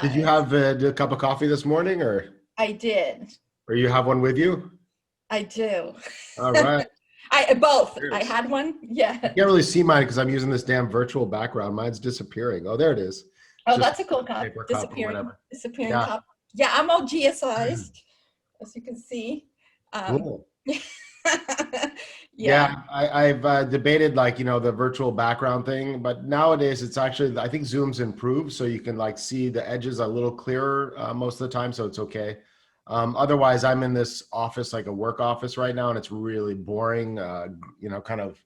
Did you have a cup of coffee this morning, I did. or you have one with you? I do. All right. I both. I Cheers. had one. I Yeah. can't really see mine because I'm using this damn virtual background. Mine's disappearing. Oh, there it is. It's Oh, just that's a cool a cup. paper cup or Disappearing, whatever. disappearing Yeah. cup. Yeah, I'm all GSized, as you can see. Um, Cool. yeah. Yeah, I've debated like, the virtual background thing, but nowadays it's actually, I think Zoom's improved so you can like see the edges a little clearer most of the time, so it's okay. Otherwise, I'm in this office, like a work office right now, and it's really boring, kind of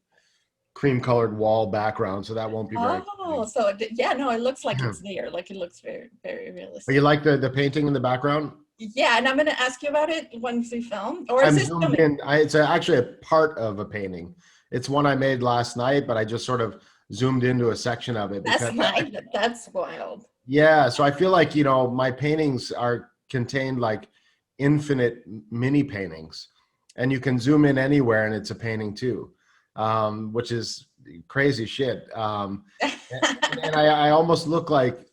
cream colored wall background, so that won't be very Oh, exciting. so yeah, no, it looks like it's there. Like it looks very, very But you realistic. like the painting in the background? Yeah, and I'm gonna ask you about it once we film. Or is I'm this zoomed coming? in. It's actually a part of a painting. It's one I made last night, but I just sort of zoomed into a section of it That's because, nice. That's wild. yeah. So I feel like, my paintings are contained like infinite mini paintings, and you can zoom in anywhere and it's a painting too, which is crazy shit. And I almost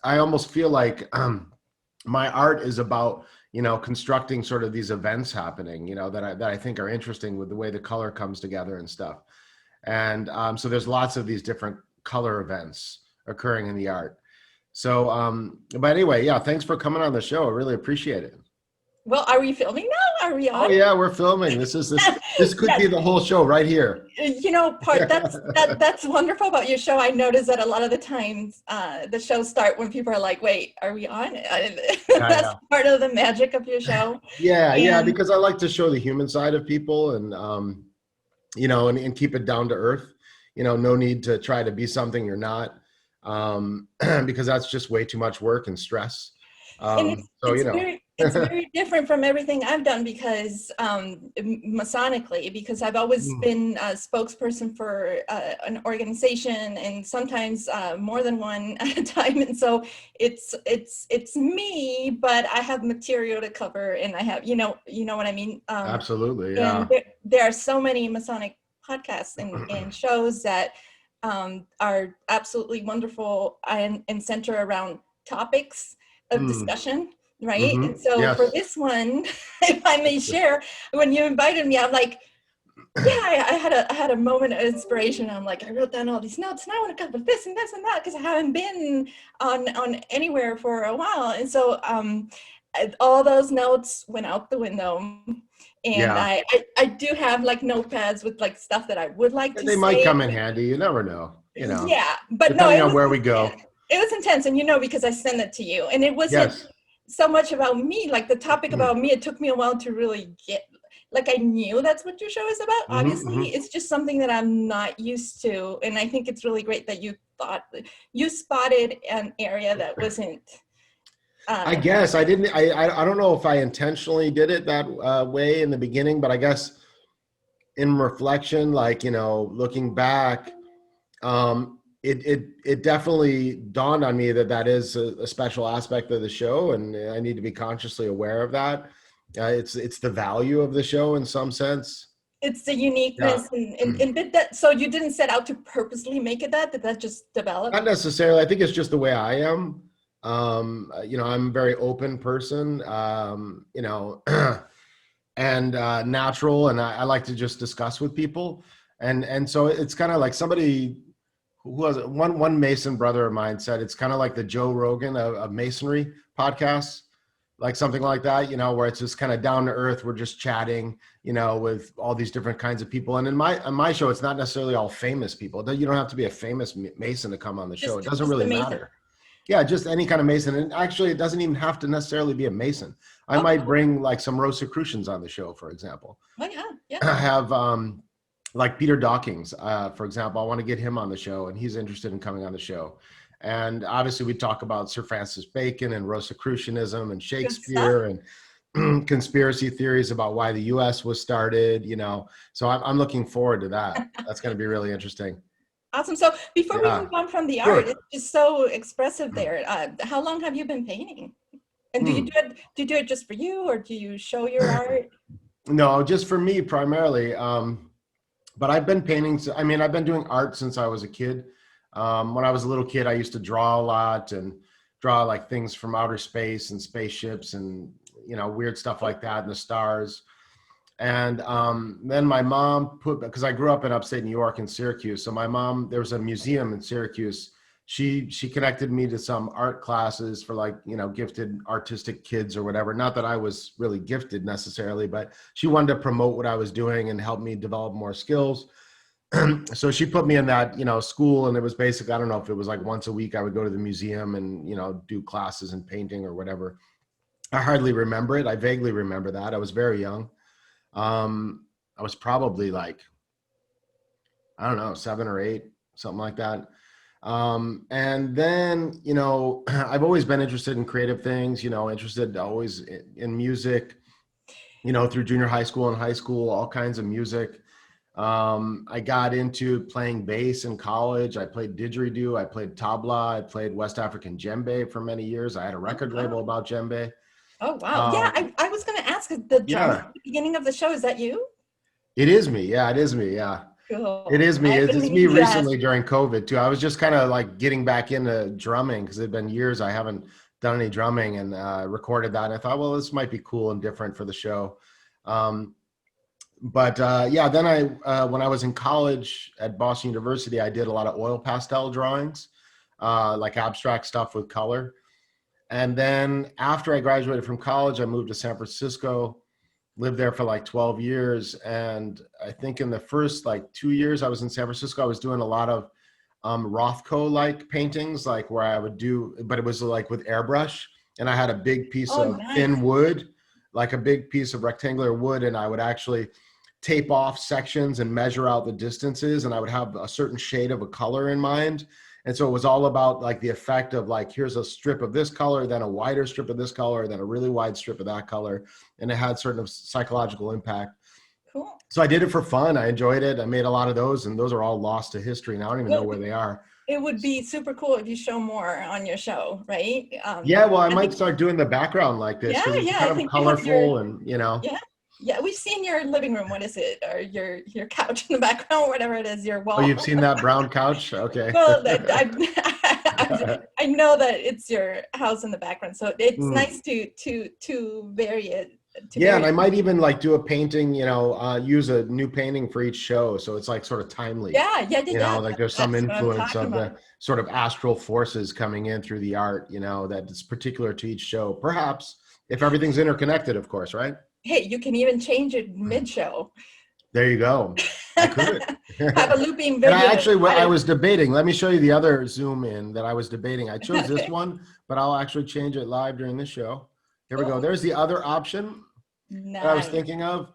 I almost feel like my art is about constructing sort of these events happening that I think are interesting with the way the color comes together and stuff. And so there's lots of these different color events occurring in the art. So but anyway, yeah, thanks for coming on the show. I really appreciate it. Well, are we filming now? Are we Oh on? yeah, we're filming. This could Yeah, be the whole show right here. part that's wonderful about your show. I notice that a lot of the times the shows start when people are like, "Wait, are we on?" Yeah, That's yeah. part of the magic of your show. Yeah, yeah, And because I like to show the human side of people, and and keep it down to earth. No need to try to be something you're not, because that's just way too much work and stress. and So it's very different from everything I've done because Masonically, because I've always Mm, been a spokesperson for an organization, and sometimes more than one at a time. And so it's me, but I have material to cover, and I have you know what I mean. absolutely, And yeah. there are so many Masonic podcasts and shows that are absolutely wonderful and center around topics of Mm, discussion, right? hmm. And so for Yes. this one, if I may share, when you invited me, I'm like, yeah, I had a moment of inspiration. I'm like, I wrote down all these notes, and I want to cover this and this and that because I haven't been on anywhere for a while, and so all those notes went out the window. And Yeah. I do have like notepads with like stuff that I would like to They might say. come in handy. You never know, Yeah, but no, depending on where we go. it was intense, and because I sent it to you, and it wasn't Yes. so much about me, like the topic about me. It took me a while to really get, like, I knew that's what your show is about. Hmm. Obviously, Hmm. it's just something that I'm not used to, and I think it's really great that you spotted an area that wasn't. I Uh, guess I didn't. I don't know if I intentionally did it that way in the beginning, but I guess in reflection, like looking back, it definitely dawned on me that that is a special aspect of the show, and I need to be consciously aware of that. It's the value of the show in some sense. it's the Yeah. uniqueness, and did that. So you didn't set out to purposely make it that. Did that just develop? Not necessarily. I think it's just the way I am. I'm a very open person. And natural, and I like to just discuss with people, and so it's kind of like somebody who was it? One Mason brother of mine said it's kind of like the Joe Rogan of Masonry podcasts, like something like that, where it's just kind of down to earth. We're just chatting, with all these different kinds of people. And in my show, it's not necessarily all famous people. You don't have to be a famous Mason to come on the show. It doesn't Just really amazing. matter. Yeah, just any kind of Mason. And actually, it doesn't even have to necessarily be a Mason. I Oh, might cool. bring like some Rosicrucians on the show, for example. Oh, yeah, yeah. I have like Peter Dawkins, for example. I want to get him on the show, and he's interested in coming on the show. And obviously, we talk about Sir Francis Bacon and Rosicrucianism and Good stuff. Shakespeare and conspiracy theories about why the U.S. was started. So I'm looking forward to that. That's going to be really interesting. Awesome. So before we move Yeah, on from the art, sure. it's just so expressive there. How long have you been painting? And Hmm. do you do it just for you, or do you show your art? No, just for me primarily. But I've been painting. I mean, I've been doing art since I was a kid. When I was a little kid, I used to draw a lot and draw like things from outer space and spaceships and, you know, weird stuff like that, and the stars. And then my mom because I grew up in upstate New York in Syracuse. So my mom, there was a museum in Syracuse. She connected me to some art classes for, like, you know, gifted artistic kids or whatever. Not that I was really gifted necessarily, but she wanted to promote what I was doing and help me develop more skills. So she put me in that, you know, school, and it was basically, I don't know if it was like once a week I would go to the museum and, you know, do classes in painting or whatever. I hardly remember it. I vaguely remember that. I was very young. I was probably like, I don't know, 7 or 8, something like that. And then, you know, I've always been interested in creative things, you know, interested always in music, you know, through junior high school and high school, all kinds of music. I got into playing bass in college. I played didgeridoo. I played tabla. I played West African djembe for many years. I had a record label about djembe. Oh, wow. Yeah, I was going to ask the drum at the beginning of the show. Is that you? It is me. Yeah, it is me. Yeah. Cool. It is me. It's me recently during COVID too. I was just kind of like getting back into drumming because it'd been years I haven't done any drumming, and recorded that. And I thought, well, this might be cool and different for the show. But yeah, then when I was in college at Boston University, I did a lot of oil pastel drawings, like abstract stuff with color. And then after I graduated from college, I moved to San Francisco, lived there for like 12 years. And I think in the first like 2 years I was in San Francisco, I was doing a lot of Rothko-like paintings, like where I would do, but it was like with airbrush. And I had a big piece of thin wood, like a big piece of rectangular wood. And I would actually tape off sections and measure out the distances. And I would have a certain shade of a color in mind. And so it was all about like the effect of like, here's a strip of this color, then a wider strip of this color, then a really wide strip of that color. And it had sort of psychological impact. Cool. So I did it for fun. I enjoyed it. I made a lot of those, and those are all lost to history now. I don't even know where they are. It would be super cool if you show more on your show, right? Yeah, well, I might start doing the background like this. Yeah, it's yeah. kind of colorful and, you know. Yeah. Yeah, we've seen your living room. What is it? Or your couch in the background, whatever it is, your wall. Oh, you've seen that brown couch? Okay. Well, I know that it's your house in the background, so it's nice to vary it. Yeah, and I might even like do a painting, you know, use a new painting for each show, so it's like sort of timely. Yeah. You know, like there's some influence of the sort of astral forces coming in through the art, you know, that is particular to each show. Perhaps if everything's interconnected, of course, right? Hey, you can even change it mid-show. There you go. I could have a looping video. And I was debating. Let me show you the other zoom in that I was debating. I chose this one, but I'll actually change it live during this show. Here we go. There's the other option that I was thinking of,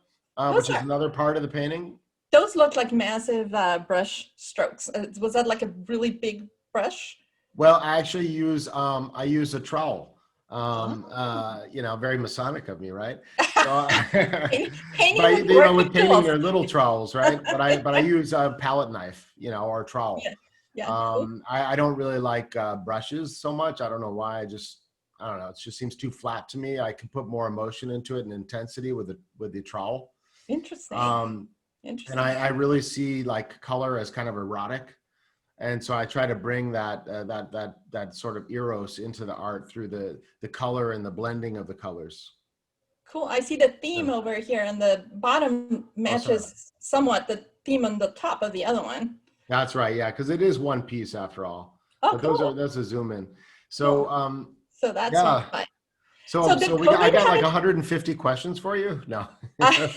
which is another part of the painting. Those look like massive brush strokes. Was that like a really big brush? Well, I actually use I use a trowel. You know, very Masonic of me, right? So, painting with painting your little trowels, right? But I use a palette knife, you know, or trowel. Yeah. I don't really like brushes so much. I don't know why. I don't know. It just seems too flat to me. I can put more emotion into it and intensity with the trowel. Interesting. And I really see like color as kind of erotic. And so I try to bring that sort of eros into the art through the color and the blending of the colors. Cool. I see the theme over here, and the bottom matches somewhat the theme on the top of the other one. That's right. Yeah, because it is one piece after all. Oh, but cool. Those a zoom in. So so that's fine. So I got like 150 questions for you. No. Sorry.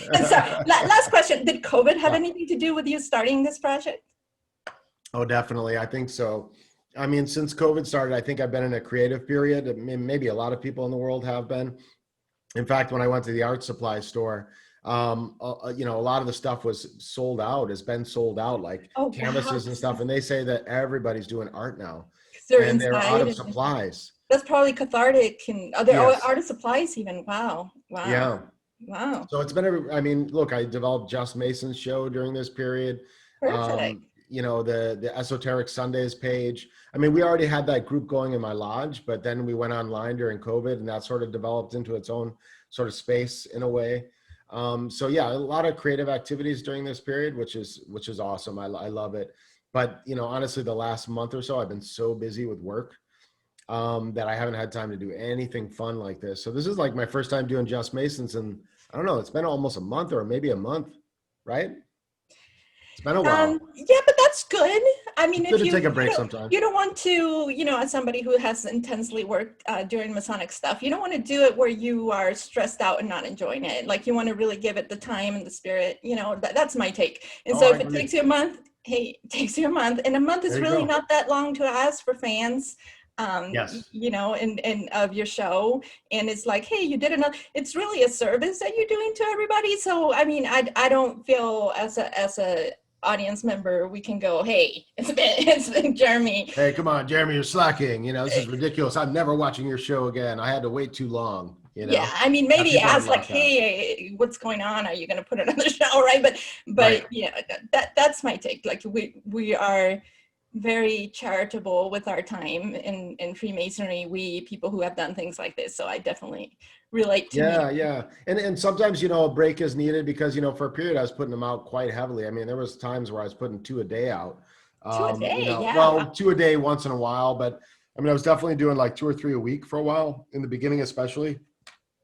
Last question. Did COVID have anything to do with you starting this project? Oh, definitely. I think so. I mean, since COVID started, I think I've been in a creative period. I mean, maybe a lot of people in the world have been. In fact, when I went to the art supply store, you know, a lot of the stuff was sold out, has been sold out, like canvases and stuff. And they say that everybody's doing art now. And they're out of supplies. That's probably cathartic. And are there art of supplies even? Wow. Yeah. Wow. So it's been, I mean, look, I developed Just Mason's show during this period. Perfect. You know, the Esoteric Sundays page. I mean, we already had that group going in my lodge, but then we went online during COVID, and that sort of developed into its own sort of space in a way. So yeah, a lot of creative activities during this period, which is awesome. I love it. But, you know, honestly, the last month or so, I've been so busy with work. that I haven't had time to do anything fun like this. So this is like my first time doing Just Masons, and I don't know, it's been almost a month or maybe a month, right? It's been a while. Yeah, but that's good. I mean, It's good if to you take a break don't, sometime. you don't want to, as somebody who has intensely worked doing Masonic stuff, you don't want to do it where you are stressed out and not enjoying it. Like you want to really give it the time and the spirit, that's my take. And Oh, so I if it agree. takes you a month, hey, it takes you a month, and a month is There you really go. not that long to ask for fans. Yes. And of your show, and it's like, hey, you did enough. It's really a service that you're doing to everybody. So I mean, I don't feel as a audience member we can go, hey, it's been Jeremy. Hey, come on, Jeremy, you're slacking. This is ridiculous. I'm never watching your show again. I had to wait too long. Yeah, I mean, maybe people ask would like, laugh at. hey, what's going on? Are you going to put another show, right? But Right. yeah, that's my take. Like we are very charitable with our time in Freemasonry. We people who have done things like this, so I definitely relate to me. Yeah. And sometimes, a break is needed because, for a period I was putting them out quite heavily. I mean, there was times where I was putting 2 a day out. 2 a day, yeah. Well, 2 a day once in a while, but I mean, I was definitely doing like 2 or 3 a week for a while in the beginning, especially.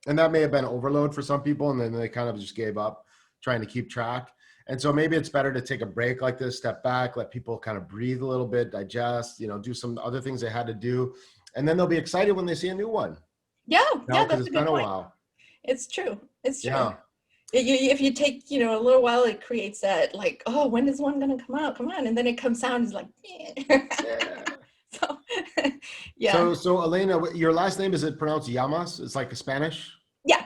And that may have been overload for some people, and then they kind of just gave up trying to keep track. And so maybe it's better to take a break like this, step back, let people kind of breathe a little bit, digest, do some other things they had to do. And then they'll be excited when they see a new one. Yeah, Because that's a good point. While. It's true. It's true. Yeah. If you take, a little while, it creates that like, oh, when is one going to come out? Come on. And then it comes out and it's like, yeah. So, yeah. So Elena, your last name, is it pronounced Llamas? It's like Spanish? Yeah.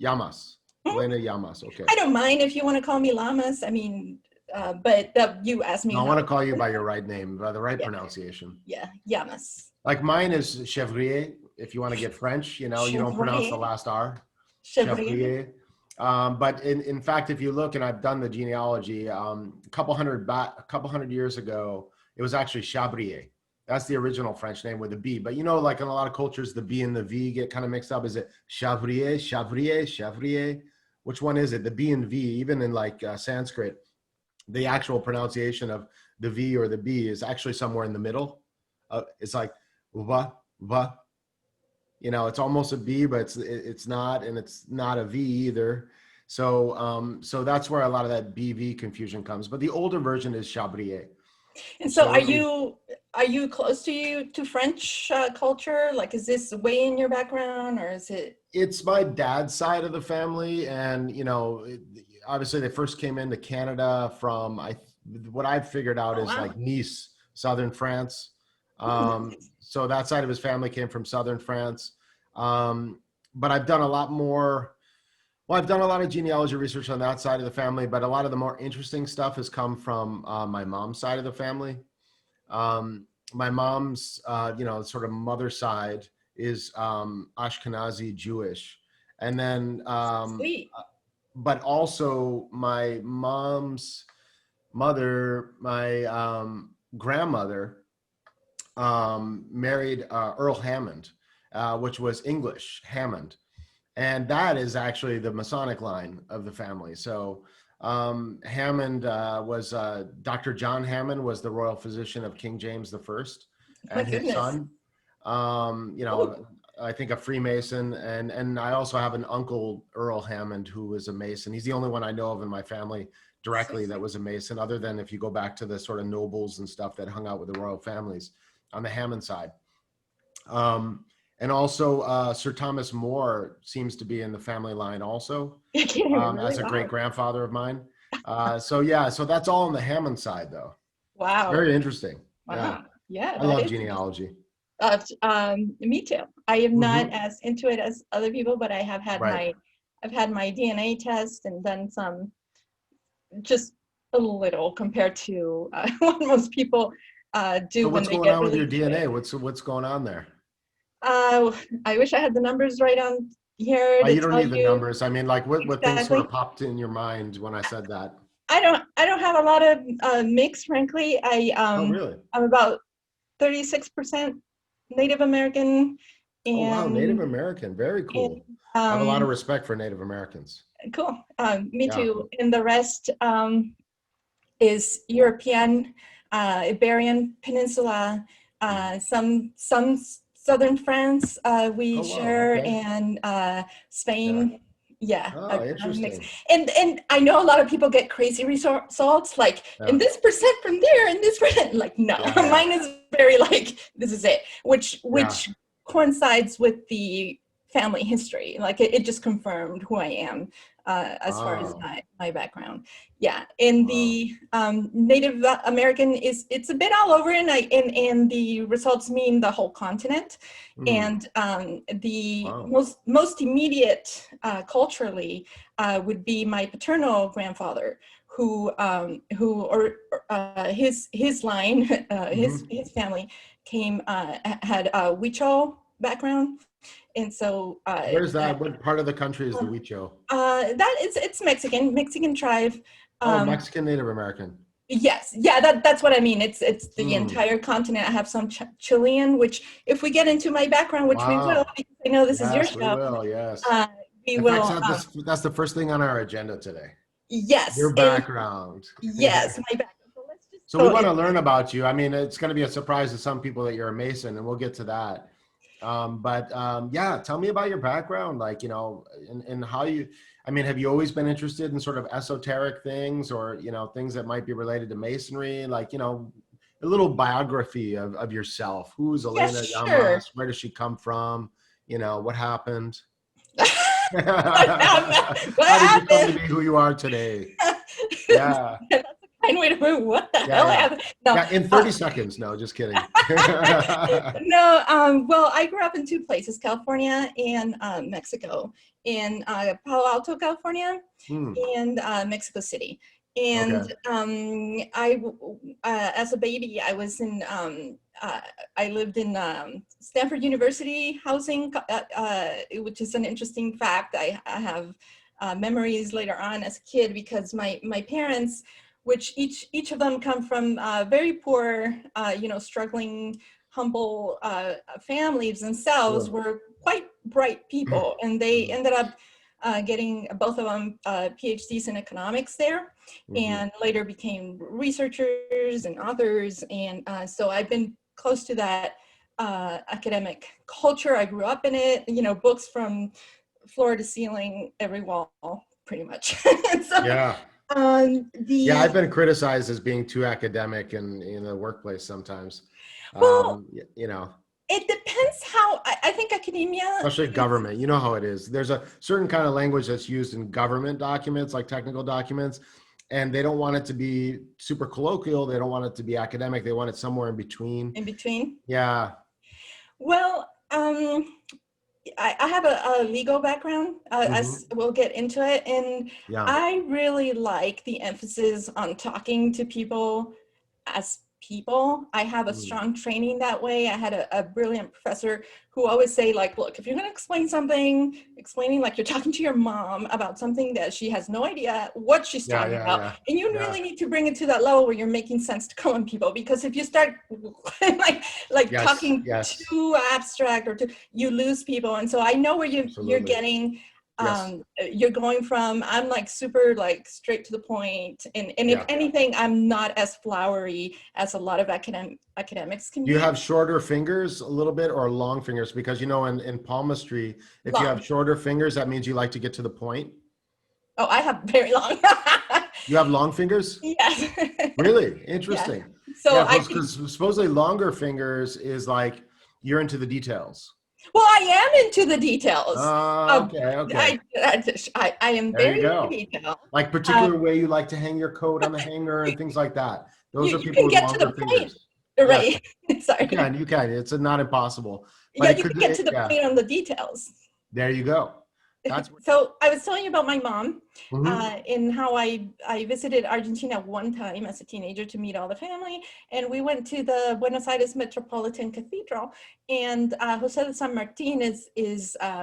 Llamas. Mm-hmm. Elena Llamas. Okay. I don't mind if you want to call me Llamas. I mean, but you asked me. No, I want to call you by your right name, by the right pronunciation. Yeah. Llamas. Like mine is Chevrier. If you want to get French, you don't pronounce the last R. Chevrier. But in fact, if you look, and I've done the genealogy, a couple hundred years ago, it was actually Chabrier. That's the original French name with a B. But like in a lot of cultures, the B and the V get kind of mixed up. Is it Chavrier, Chavrier, Chavrier? Which one is it? The B and V, even in like Sanskrit, the actual pronunciation of the V or the B is actually somewhere in the middle. It's like va, va. It's almost a B, but it's not, and it's not a V either. So that's where a lot of that BV confusion comes. But the older version is Chabrier. And so are you close to French culture? Like, is this way in your background, or is it? It's my dad's side of the family. And, obviously they first came into Canada from, what I've figured out is like Nice, southern France. So that side of his family came from southern France. But I've done a lot more. Well, I've done a lot of genealogy research on that side of the family, but a lot of the more interesting stuff has come from my mom's side of the family. My mom's, sort of mother side is Ashkenazi Jewish. And then, but also my mom's mother, my grandmother, married Earl Hammond, which was English, Hammond. And that is actually the Masonic line of the family. So Hammond was, Dr. John Hammond was the royal physician of King James I, and his son, I think a Freemason. And I also have an uncle, Earl Hammond, who was a Mason. He's the only one I know of in my family directly that was a Mason, other than if you go back to the sort of nobles and stuff that hung out with the royal families on the Hammond side. And also Sir Thomas More seems to be in the family line also, as a great grandfather of mine. So that's all on the Hammond side though. Wow. It's very interesting. Wow. Yeah. I love genealogy. Me too. I am not as into it as other people, but I have had I've had my DNA test and done some, just a little compared to what most people do. So what's going on with your DNA? What's going on there? I wish I had the numbers right on here. You don't need the numbers. I mean, like what things sort of popped in your mind when I said that? I don't have a lot of mix, frankly. Really? I'm about 36% Native American. And, Native American, very cool. I have a lot of respect for Native Americans. Cool. Me too. And the rest is European, Iberian Peninsula, some southern France we Oh, wow. share, Okay. and Spain. Yeah, Oh, a mix. interesting. And I know a lot of people get crazy results, like, Yeah. and this percent from there, and this percent. Like, no, Yeah. mine is very like, this is it, which Yeah. coincides with the family history. Like, it just confirmed who I am as far as Wow. my background. Yeah, and Wow. the Native American it's a bit all over, and the results mean the whole continent. And the Wow. most immediate culturally would be my paternal grandfather, who his line, his family had a Huichol background, and so Where's that? What part of the country is the Huicho? it's Mexican tribe. Oh, Mexican Native American. Yes, yeah, that's what I mean. It's the entire continent. I have some Chilean, which if we get into my background, which we will, because I know this is your Yes, we show. will. Yes. We In will. fact, that's the first thing on our agenda today. Yes. Your background. Yes, my background. So let's just. So we want to learn about you. I mean, it's going to be a surprise to some people that you're a Mason, and we'll get to that. Yeah, tell me about your background, like, you know, and how you, I mean, have you always been interested in sort of esoteric things, or, you know, things that might be related to Masonry, like, you know, a little biography of yourself. Who's Elena Llamas? Where does she come from? You know, what happened? What How did you come to be who you are today? Yeah. That's a kind way to move. What the hell happened? No, yeah, in 30 seconds. No, just kidding. No, well, I grew up in two places, California and Mexico, in Palo Alto, California, and Mexico City. And as a baby, I was in, I lived in Stanford University housing, which is an interesting fact. I have memories later on as a kid, because my parents, which each of them come from very poor, you know, struggling, humble families themselves, were quite bright people, and they ended up getting, both of them, PhDs in economics there, and later became researchers and authors. And so I've been close to that academic culture. I grew up in it, you know, books from floor to ceiling, every wall, pretty much. So, yeah. I've been criticized as being too academic in the workplace sometimes. Well, you know, it depends how, I think academia, especially government, you know how it is. There's a certain kind of language that's used in government documents, like technical documents, and they don't want it to be super colloquial. They don't want it to be academic. They want it somewhere in between. In between? Yeah. Well, I have a legal background, as we'll get into it, and I really like the emphasis on talking to people as people. I have a strong training that way. I had a brilliant professor who always say, like, look, if you're going to explain something, explaining like you're talking to your mom about something that she has no idea what she's talking about, and you really need to bring it to that level where you're making sense to common people, because if you start like talking too abstract, or you lose people. And so I know where you're getting. You're going from, I'm like super like straight to the point, and if anything, I'm not as flowery as a lot of academics can be. Do you have shorter fingers a little bit, or long fingers? Because, you know, in palmistry, if you have shorter fingers, that means you like to get to the point. Oh, I have very long. You have long fingers? Yes. Really? Interesting. Yeah. So because supposedly longer fingers is like you're into the details. Well, I am into the details. Okay. I am there very into detail. Like particular way you like to hang your coat on the hanger and things like that. Those are people with longer fingers. Right. Sorry. You can. It's not impossible. But you can get to the point on the details. There you go. So I was telling you about my mom and how I visited Argentina one time as a teenager to meet all the family, and we went to the Buenos Aires Metropolitan Cathedral, and Jose de San Martin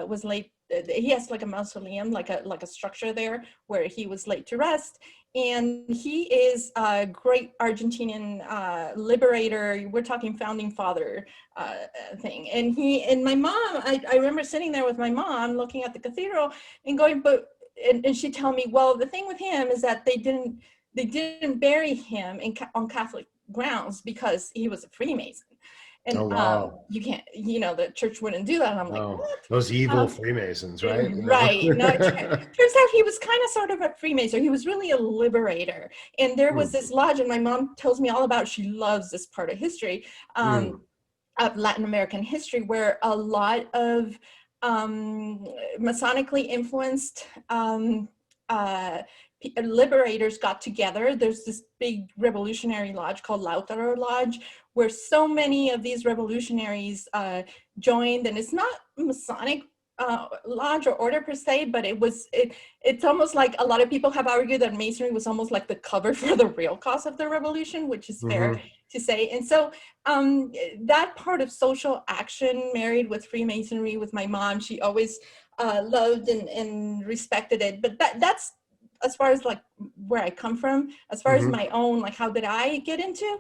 was laid. He has like a mausoleum, like a structure there where he was laid to rest. And he is a great Argentinian liberator. We're talking founding father thing. And my mom, I remember sitting there with my mom looking at the cathedral and going, and she told me, well, the thing with him is that they didn't bury him on Catholic grounds because he was a Freemason. And Oh, wow. you can't, the church wouldn't do that. And I'm like, No, what? those evil Freemasons, right? Right. No, turns out he was kind of sort of a Freemason. He was really a liberator. And there was this lodge, and my mom tells me all about, she loves this part of history, of Latin American history, where a lot of Masonically influenced liberators got together. There's this big revolutionary lodge called Lautaro Lodge, where so many of these revolutionaries joined, and it's not Masonic lodge or order per se, but it's almost like a lot of people have argued that Masonry was almost like the cover for the real cause of the revolution, which is fair to say. And so that part of social action married with Freemasonry with my mom, she always loved and respected it. But that's as far as like where I come from. As far as my own, like how did I get into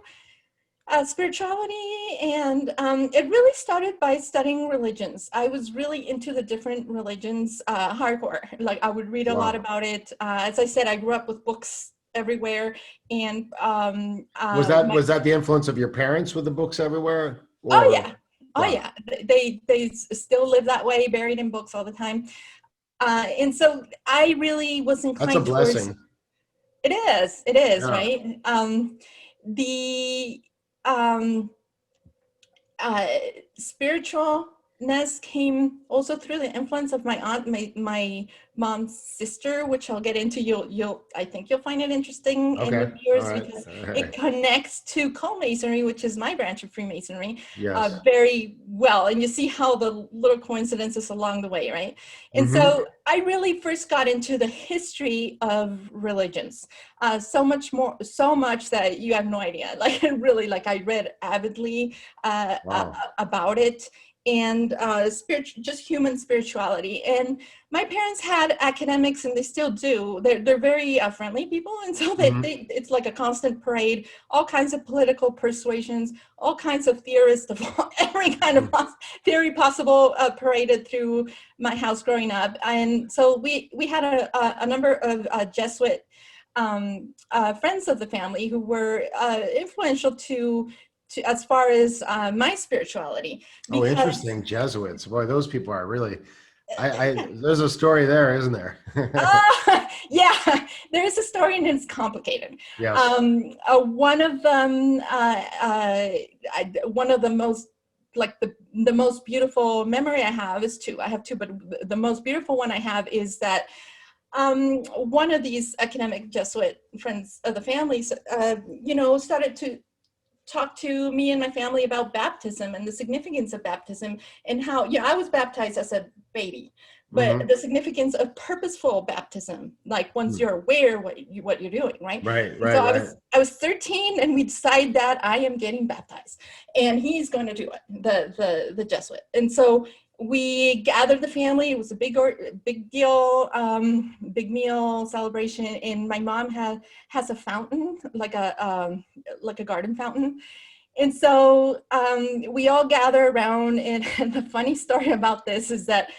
spirituality? And it really started by studying religions. I was really into the different religions, hardcore. Like I would read a lot about it. As I said, I grew up with books everywhere. And was that the influence of your parents with the books everywhere? Or? Oh yeah. Oh yeah. They still live that way, buried in books all the time. And so I really was inclined. That's a blessing. Towards, it is, yeah. Right? Spiritualness came also through the influence of my aunt, my mom's sister, which I'll get into. I think you'll find it interesting in your viewers because it connects to co-masonry, which is my branch of Freemasonry, very well. And you see how the little coincidences along the way, right? And so I really first got into the history of religions, so much that you have no idea. Like really, like I read avidly about it. And just human spirituality. And my parents had academics, and they still do. They're very friendly people, and so it's like a constant parade. All kinds of political persuasions, all kinds of theorists of every kind of theory possible paraded through my house growing up. And so we had a number of Jesuit friends of the family who were influential to as far as my spirituality. Oh, interesting. Jesuits. Boy, those people are really, there's a story there, isn't there? Yeah, there's a story and it's complicated. Yes. One of them, one of the most, like the most beautiful memory I have is two. I have two, but the most beautiful one I have is that one of these academic Jesuit friends of the family, started to talk to me and my family about baptism and the significance of baptism, and how, I was baptized as a baby, but the significance of purposeful baptism, like once you're aware what you're doing, right? Right. So I was 13, and we decided that I am getting baptized, and he's going to do it, the Jesuit. And so we gathered the family. It was a big deal, big meal celebration. And my mom has a fountain, like a garden fountain. And so we all gather around. And the funny story about this is that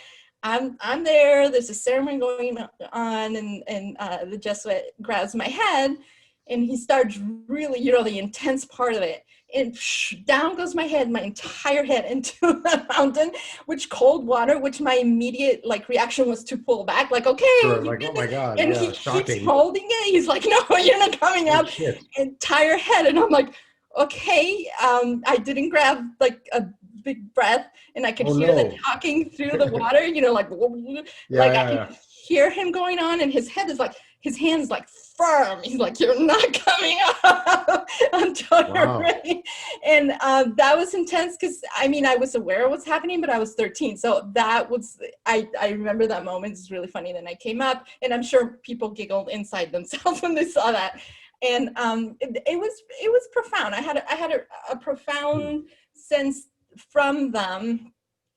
I'm there. There's a ceremony going on, and the Jesuit grabs my head, and he starts really, the intense part of it. And down goes my entire head into the fountain, which cold water, which my immediate reaction was to pull back, okay. Sure, oh my God. And he keeps holding it. He's like, no, you're not coming out. Entire head. And I'm like, okay. I didn't grab a big breath, and I could hear the talking through the water, I could hear him going on, and his head is his hand's firm. He's like, you're not coming up until you're ready. And that was intense because, I was aware of what's happening, but I was 13. So that was, I remember that moment. It's really funny. Then I came up, and I'm sure people giggled inside themselves when they saw that. And it was profound. I had a profound sense from them.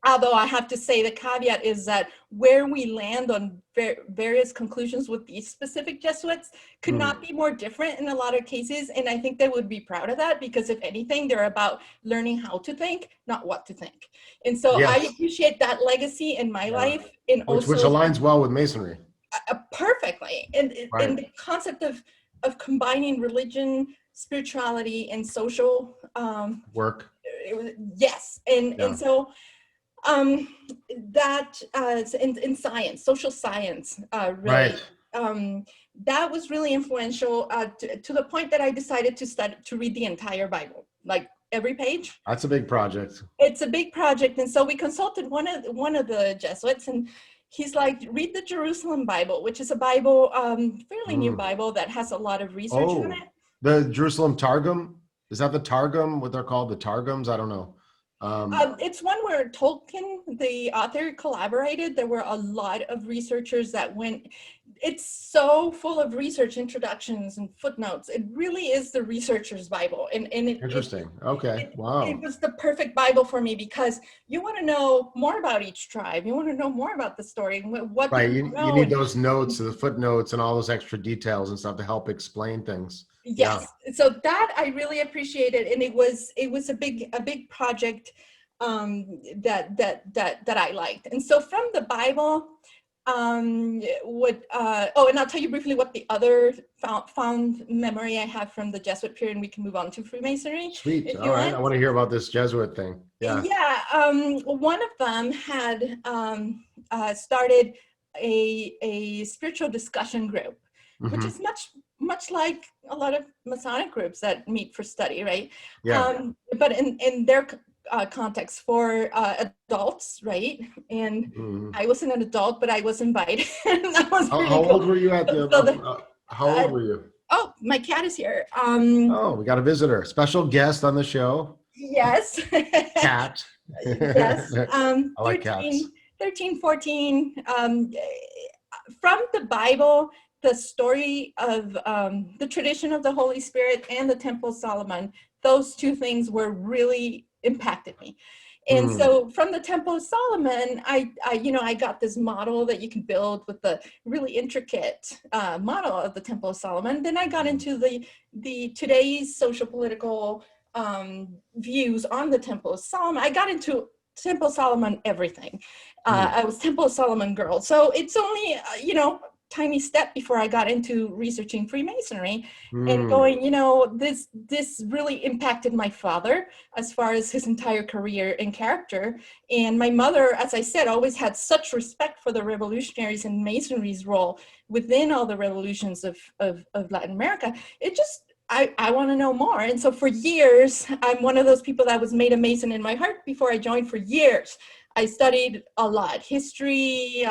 Although I have to say the caveat is that where we land on various conclusions with these specific Jesuits could not be more different in a lot of cases. And I think they would be proud of that, because if anything, they're about learning how to think, not what to think. And so I appreciate that legacy in my life. And which aligns well with Masonry. Perfectly. And the concept of combining religion, spirituality, and social yes. And so that in science, social science, really, right. that was really influential to the point that I decided to read the entire Bible, like every page. That's a big project. It's a big project. And so we consulted one of the Jesuits, and he's like, read the Jerusalem Bible, which is a Bible, fairly new Bible that has a lot of research on it. The Jerusalem Targum? Is that the Targum? What they're called? The Targums? I don't know. It's one where Tolkien, the author, collaborated. There were a lot of researchers that went. It's so full of research introductions and footnotes. It really is the researcher's Bible. And interesting. Wow. It was the perfect Bible for me, because you want to know more about each tribe. You want to know more about the story. What right. You need those notes, the footnotes, and all those extra details and stuff to help explain things. Yes. Yeah. So that I really appreciated, and it was a big project that I liked. And so from the Bible, and I'll tell you briefly what the other found memory I have from the Jesuit period, and we can move on to Freemasonry. Sweet. All right. I want to hear about this Jesuit thing. Yeah. Yeah. One of them had started a spiritual discussion group, which is much like a lot of Masonic groups that meet for study, right? Yeah. But in their context for adults, right? And I wasn't an adult, but I was invited. How old were you at the? How old were you? Oh, my cat is here. We got a visitor, special guest on the show. Yes. Cat. Yes. I like 13, 14. From the Bible, the story of the tradition of the Holy Spirit and the Temple of Solomon, those two things were really impacted me. And so from the Temple of Solomon, I got this model that you can build with the really intricate model of the Temple of Solomon. Then I got into the today's social political views on the Temple of Solomon. I got into Temple of Solomon everything. I was Temple of Solomon girl. So it's only, tiny step before I got into researching Freemasonry and going, this really impacted my father as far as his entire career and character. And my mother, as I said, always had such respect for the revolutionaries and Masonry's role within all the revolutions of Latin America. It just, I want to know more. And so for years, I'm one of those people that was made a Mason in my heart before I joined. For years, I studied a lot, history,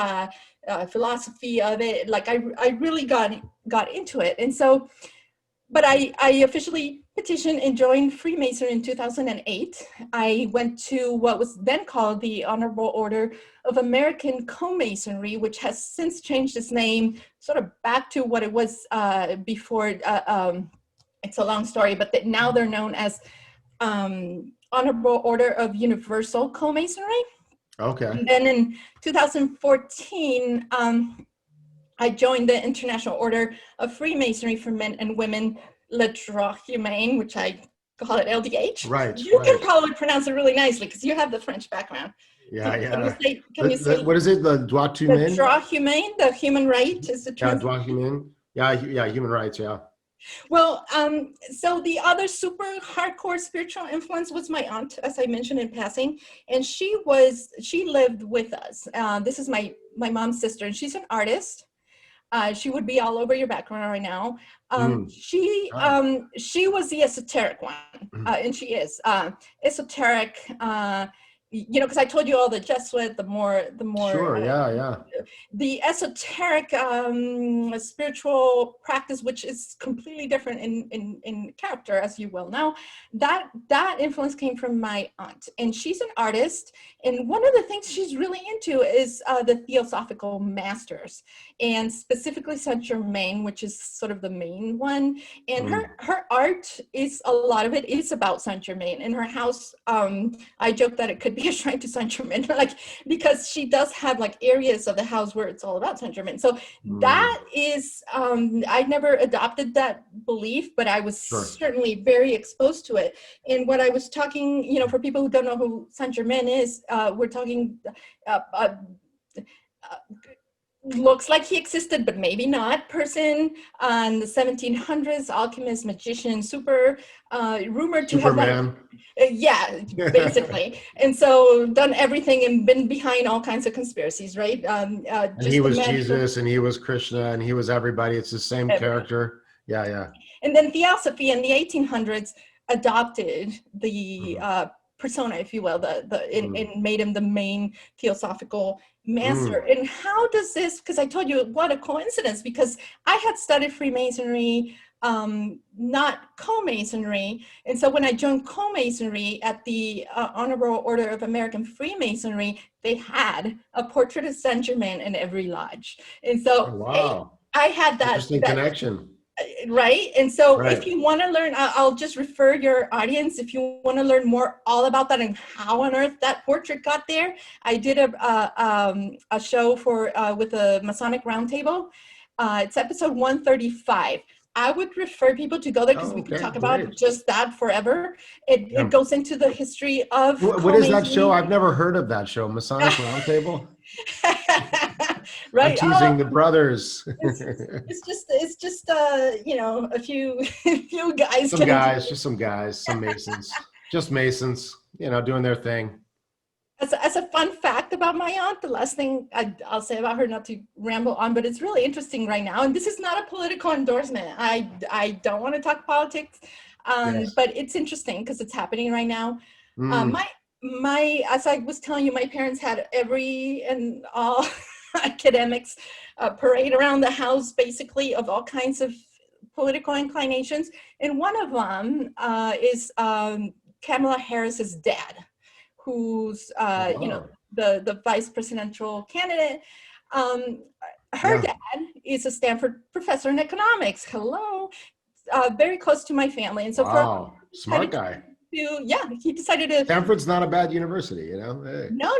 philosophy of it. Like I really got into it. And so, but I officially petitioned and joined Freemason in 2008. I went to what was then called the Honorable Order of American Co-masonry, which has since changed its name sort of back to what it was before. It's a long story, but now they're known as Honorable Order of Universal Co-masonry. Okay. And then in 2014, I joined the International Order of Freemasonry for Men and Women, Le Droit Humain, which I call it LDH. Right. You can probably pronounce it really nicely because you have the French background. Yeah. Can you say what is it? The droit humain? The droit humain, the human right is the term. Yeah, droit humain. Yeah, human rights, yeah. Well, so the other super hardcore spiritual influence was my aunt, as I mentioned in passing, and she lived with us. This is my mom's sister, and she's an artist. She would be all over your background right now. She was the esoteric one, and she is esoteric. Because I told you all the Jesuit, the more. Sure, yeah. The esoteric spiritual practice, which is completely different in character, as you well know, that influence came from my aunt, and she's an artist. And one of the things she's really into is the Theosophical Masters, and specifically Saint Germain, which is sort of the main one. And her art is, a lot of it is about Saint Germain. In her house, I joke that it could be a shrine to Saint Germain, because she does have areas of the house where it's all about Saint Germain. So that is, I never adopted that belief, but I was certainly very exposed to it. And what I was talking, for people who don't know who Saint Germain is, we're talking looks like he existed, but maybe not, person in the 1700s, alchemist, magician, rumored to have done, Superman. yeah, basically. And so done everything and been behind all kinds of conspiracies, right? And he Just was imagine. Jesus, and he was Krishna, and he was everybody. It's the same character. Yeah, yeah. And then theosophy in the 1800s adopted the persona, if you will, and made him the main theosophical master. And how does this, because I told you what a coincidence, because I had studied Freemasonry, not co-masonry. And so when I joined co-masonry at the Honorable Order of American Freemasonry, they had a portrait of Saint Germain in every lodge. And so Oh, wow. I had that Interesting connection. right. And so Right. if you want to learn, I'll just refer your audience, if you want to learn more all about that and how on earth that portrait got there. I did a show for with a Masonic Roundtable. It's episode 135. I would refer people to go there because we could talk about just that forever. It goes into the history of what is that show? I've never heard of that show. Masonic Roundtable. Right. I'm teasing the brothers. It's just you know, a few guys. Just some guys, some Masons, just Masons, you know, doing their thing. As a fun fact about my aunt, the last thing I'll say about her, not to ramble on, but it's really interesting right now. And this is not a political endorsement. I don't want to talk politics, yes. But it's interesting because it's happening right now. My as I was telling you, my parents had every and all academics parade around the house, basically, of all kinds of political inclinations. And one of them is Kamala Harris's dad, who's you know, the vice presidential candidate. Her dad is a Stanford professor in economics. Hello, very close to my family, and so smart guy. He decided to. Stanford's not a bad university, you know. Hey. No.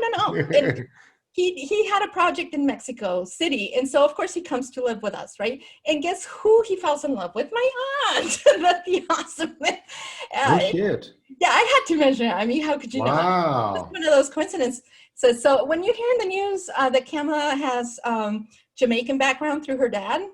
And he had a project in Mexico City, and so of course he comes to live with us, right? And guess who he falls in love with? My aunt. That's the awesome. No shit. Yeah, I had to mention it. I mean, how could you know? It's one of those coincidences. So when you hear in the news that Kamala has Jamaican background through her dad,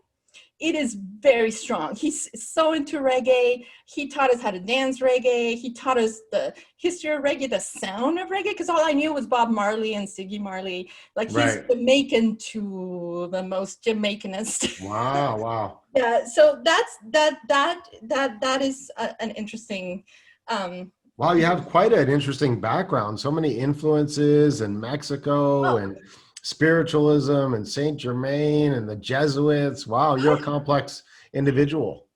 it is very strong. He's so into reggae. He taught us how to dance reggae. He taught us the history of reggae, the sound of reggae, because all I knew was Bob Marley and Ziggy Marley. Like he's Jamaican to the most Jamaicanist. Wow. Yeah. So that is an interesting. Wow, you have quite an interesting background. So many influences in Mexico and spiritualism and Saint Germain and the Jesuits. Wow, you're a complex individual.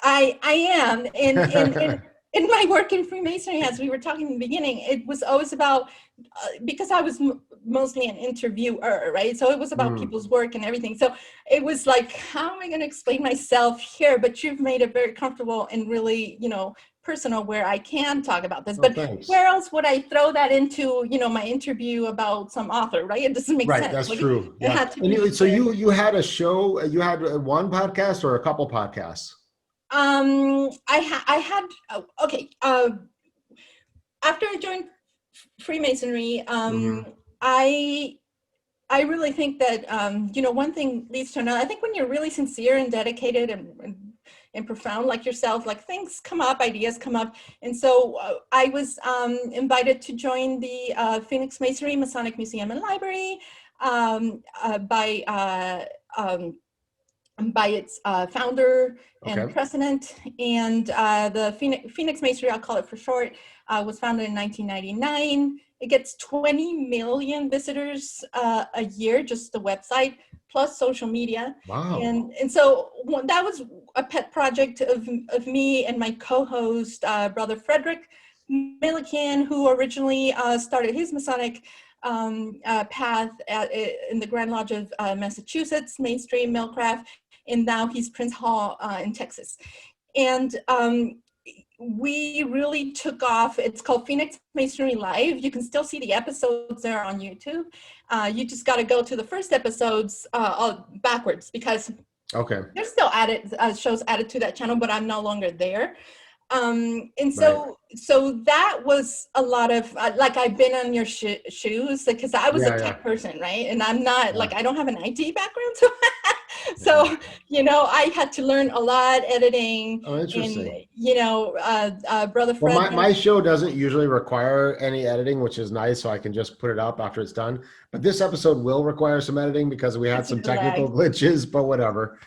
I am. In my work in Freemasonry, as we were talking in the beginning, it was always about, because I was mostly an interviewer, right? So it was about people's work and everything. So it was like, how am I going to explain myself here? But you've made it very comfortable and really, you know, personal where I can talk about this. But where else would I throw that into, you know, my interview about some author, right? It doesn't make sense. Right, that's like, true. It had to be so you had a show, you had one podcast or a couple podcasts? I had okay. After I joined Freemasonry, I really think that you know, one thing leads to another. I think when you're really sincere and dedicated and profound like yourself, like things come up, ideas come up. And so I was invited to join the Phoenix Masonry Masonic Museum and Library by its founder and president. And the Phoenix Masonry, I'll call it for short, was founded in 1999. It gets 20 million visitors a year, just the website, plus social media. Wow. And so that was a pet project of me and my co-host, Brother Frederick Milliken, who originally started his Masonic path in the Grand Lodge of Massachusetts, Mainstream, Millcraft, and now he's Prince Hall in Texas. And we really took off. It's called Phoenix Masonry Live. You can still see the episodes there on YouTube. You just got to go to the first episodes backwards because there's still shows added to that channel, but I'm no longer there. And so that was a lot of like, I've been on your shoes because I was a tech person, right? And I'm not like, I don't have an IT background, so you know, I had to learn a lot editing. Oh, interesting. And you know, brother Fred. Well, my show doesn't usually require any editing, which is nice, so I can just put it up after it's done. But this episode will require some editing because we had some technical glitches, but whatever.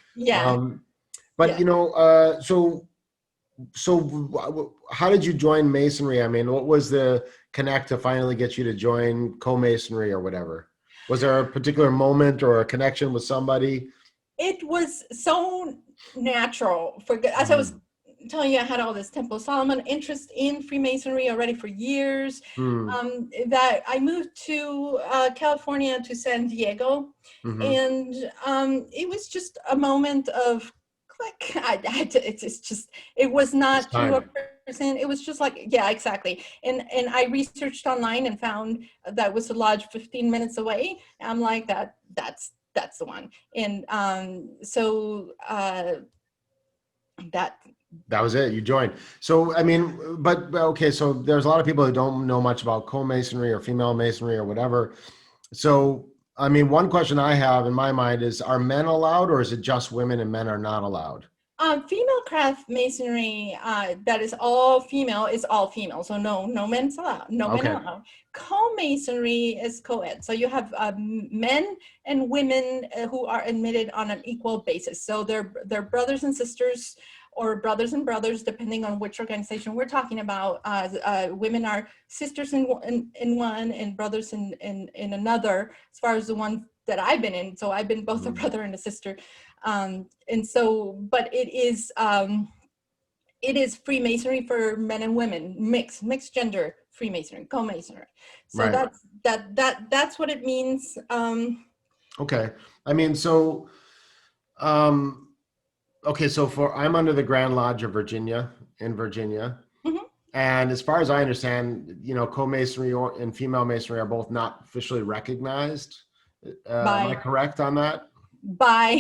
But you know, so how did you join Masonry? I mean, what was the connect to finally get you to join co-masonry or whatever? Was there a particular moment or a connection with somebody? It was so natural. As I was telling you, I had all this Temple of Solomon interest in Freemasonry already for years. That I moved to California, to San Diego, and it was just a moment of click. It was not to a person. It was just like, yeah, exactly. And I researched online and found that was a lodge 15 minutes away. I'm like, that's the one. And so that was it. You joined. So I mean, but okay, so there's a lot of people who don't know much about co-masonry or female masonry or whatever. So I mean, one question I have in my mind is, are men allowed, or is it just women and men are not allowed? Female craft masonry, that is all female, is all female. So no men's allowed, men allowed. Co-masonry is co-ed. So you have men and women who are admitted on an equal basis. So they're brothers and sisters, or brothers and brothers, depending on which organization we're talking about. Women are sisters in one and brothers in another, as far as the one that I've been in. So I've been both a brother and a sister. And so, but it is Freemasonry for men and women, mixed gender Freemasonry, co-masonry. So that's what it means. Okay. I mean, so, okay, so I'm under the Grand Lodge of Virginia, in Virginia. And as far as I understand, you know, co-masonry and female masonry are both not officially recognized. Am I correct on that? By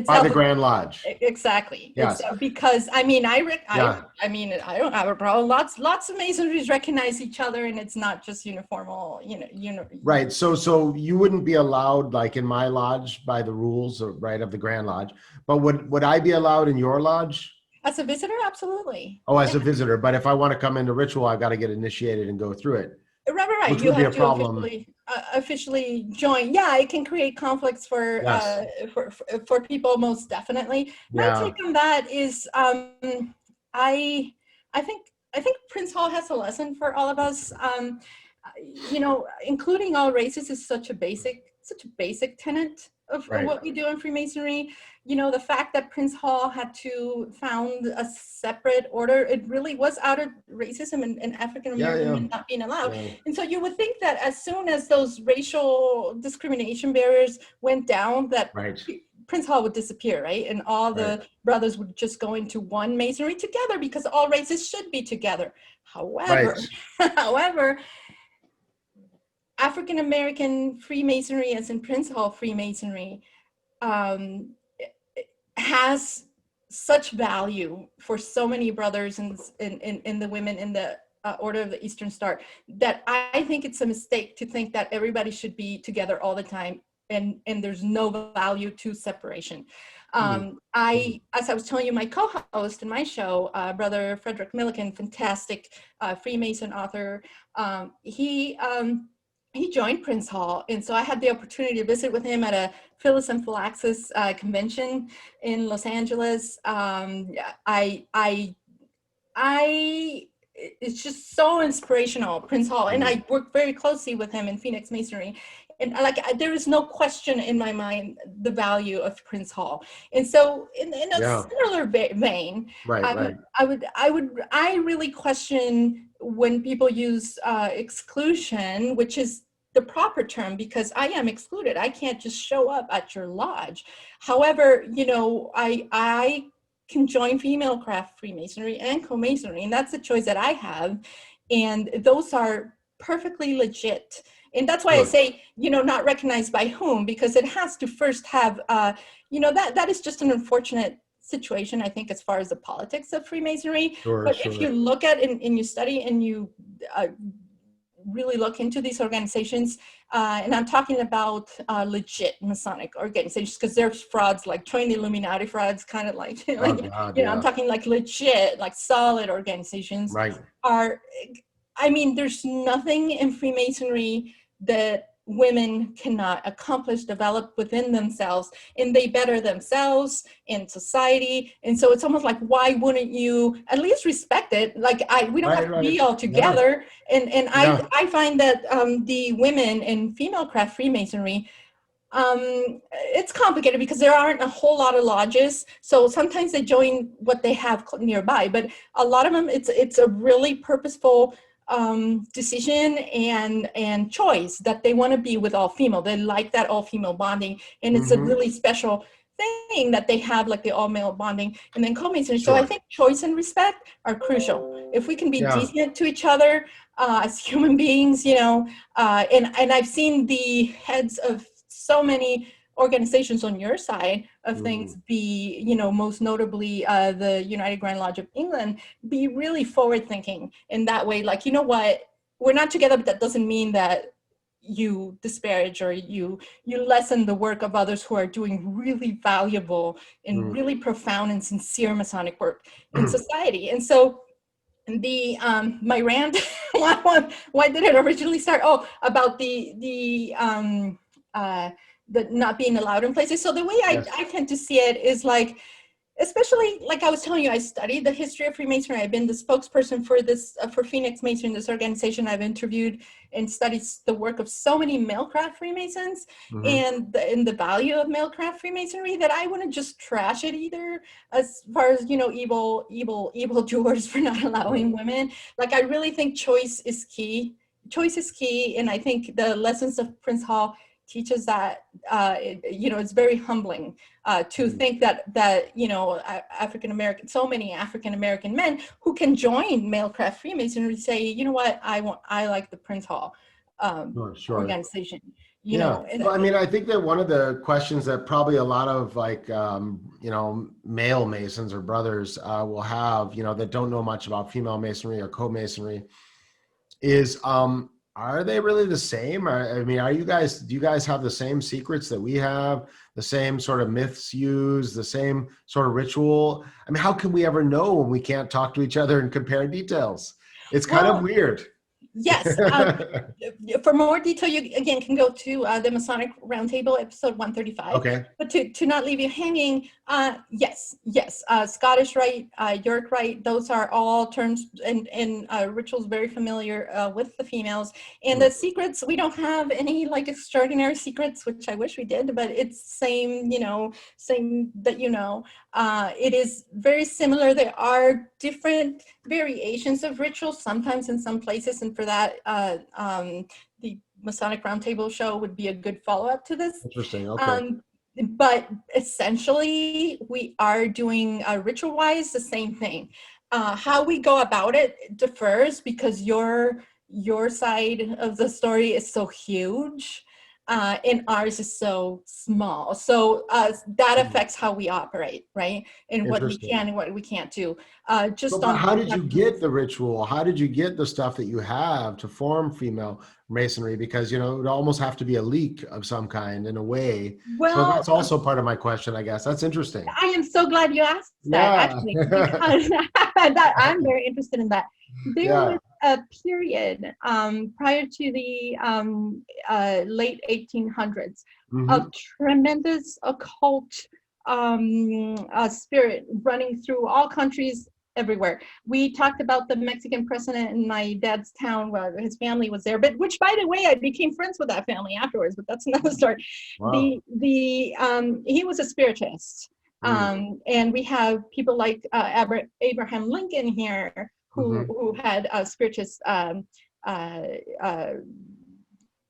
by the Grand Lodge. Exactly. Yes. It's, because I mean, I don't have a problem. Lots of masonries recognize each other, and it's not just uniformal, Right. So you wouldn't be allowed, like in my lodge, by the rules of the Grand Lodge, but would I be allowed in your lodge? As a visitor, absolutely. Oh, as a visitor, but if I want to come into ritual, I've got to get initiated and go through it. Right. Which would be a problem. Officially join. Yeah, it can create conflicts for people, most definitely. My take on that is, I think Prince Hall has a lesson for all of us. Including all races is such a basic tenet of what we do in Freemasonry. The fact that Prince Hall had to found a separate order, it really was out of racism and African American men not being allowed. And so you would think that as soon as those racial discrimination barriers went down, that Prince Hall would disappear, right? And all the brothers would just go into one masonry together, because all races should be together. However, African American Freemasonry, as in Prince Hall Freemasonry, has such value for so many brothers and the women in the Order of the Eastern Star, that I think it's a mistake to think that everybody should be together all the time, and there's no value to separation. As I was telling you, my co-host in my show, Brother Frederick Milliken, fantastic Freemason author, he joined Prince Hall, and so I had the opportunity to visit with him at a Phyllis and Philaxis convention in Los Angeles. It's just so inspirational, Prince Hall, and I worked very closely with him in Phoenix Masonry, and there is no question in my mind the value of Prince Hall. And so, in a similar vein, I really question when people use exclusion, which is the proper term, because I am excluded. I can't just show up at your lodge. However, I can join female craft Freemasonry and co-masonry, and that's the choice that I have, and those are perfectly legit. And that's why I say, not recognized by whom, because it has to first have, that is just an unfortunate situation, I think, as far as the politics of Freemasonry. Sure, But sure. if you look at and you study and you really look into these organizations, and I'm talking about legit Masonic organizations, because there's frauds like join the Illuminati frauds, kind of like, Oh like God, you know, yeah. I'm talking like legit, like solid organizations Right. are, I mean, there's nothing in Freemasonry that women cannot accomplish, develop within themselves, and they better themselves in society. And so it's almost like, why wouldn't you at least respect it? Like, we don't have to be all together. And I find that the women in female craft Freemasonry, it's complicated because there aren't a whole lot of lodges. So sometimes they join what they have nearby, but a lot of them, it's a really purposeful decision and choice that they want to be with all female. They like that all female bonding, and it's a really special thing that they have, like the all male bonding, and then co-masonry. So I think choice and respect are crucial. If we can be decent to each other as human beings, you know, and I've seen the heads of so many organizations on your side of things be, you know, most notably the United Grand Lodge of England, be really forward thinking in that way. Like, you know what, we're not together, but that doesn't mean that you disparage or you lessen the work of others who are doing really valuable and really profound and sincere Masonic work in society. And so the my rant, why did it originally start? Oh, about the not being allowed in places. So the way I tend to see it is like, especially like I was telling you, I studied the history of Freemasonry. I've been the spokesperson for this, for Phoenix Masonry, this organization. I've interviewed and studied the work of so many malecraft Freemasons and the value of malecraft Freemasonry, that I wouldn't just trash it either, as far as, you know, evil doers for not allowing women. Like, I really think choice is key. Choice is key. And I think the lessons of Prince Hall teaches that, you know, it's very humbling to think that you know, African-American, so many African-American men who can join malecraft Freemasonry say, you know what, I like the Prince Hall organization. You know, well, I mean, I think that one of the questions that probably a lot of like, you know, male Masons or brothers will have, you know, that don't know much about female Masonry or co-masonry is, are they really the same? I mean, do you guys have the same secrets that we have, the same sort of myths used, the same sort of ritual? I mean, how can we ever know when we can't talk to each other and compare details? It's kind of weird. Yes. For more detail, you again can go to the Masonic Roundtable episode 135. Okay. But to not leave you hanging, yes. Scottish Rite, York Rite, those are all terms and rituals very familiar with the females. And the secrets, we don't have any like extraordinary secrets, which I wish we did, but it's same, you know, same that, you know, it is very similar. There are different variations of rituals sometimes in some places, and for that the Masonic Roundtable show would be a good follow-up to this. Interesting. Okay. But essentially we are doing ritual-wise the same thing. How we go about it differs because your side of the story is so huge and ours is so small. So that affects how we operate, right? And what we can and what we can't do. How did you get the ritual? How did you get the stuff that you have to form female Masonry? Because, you know, it would almost have to be a leak of some kind in a way. Well, so that's also part of my question, I guess. That's interesting. I am so glad you asked that, actually, because I'm very interested in that. There was a period prior to the late 1800s of tremendous occult spirit running through all countries everywhere. We talked about the Mexican president in my dad's town where his family was there, but which, by the way, I became friends with that family afterwards, but that's another story. Wow. He was a spiritist. And we have people like Abraham Lincoln here who had spiritist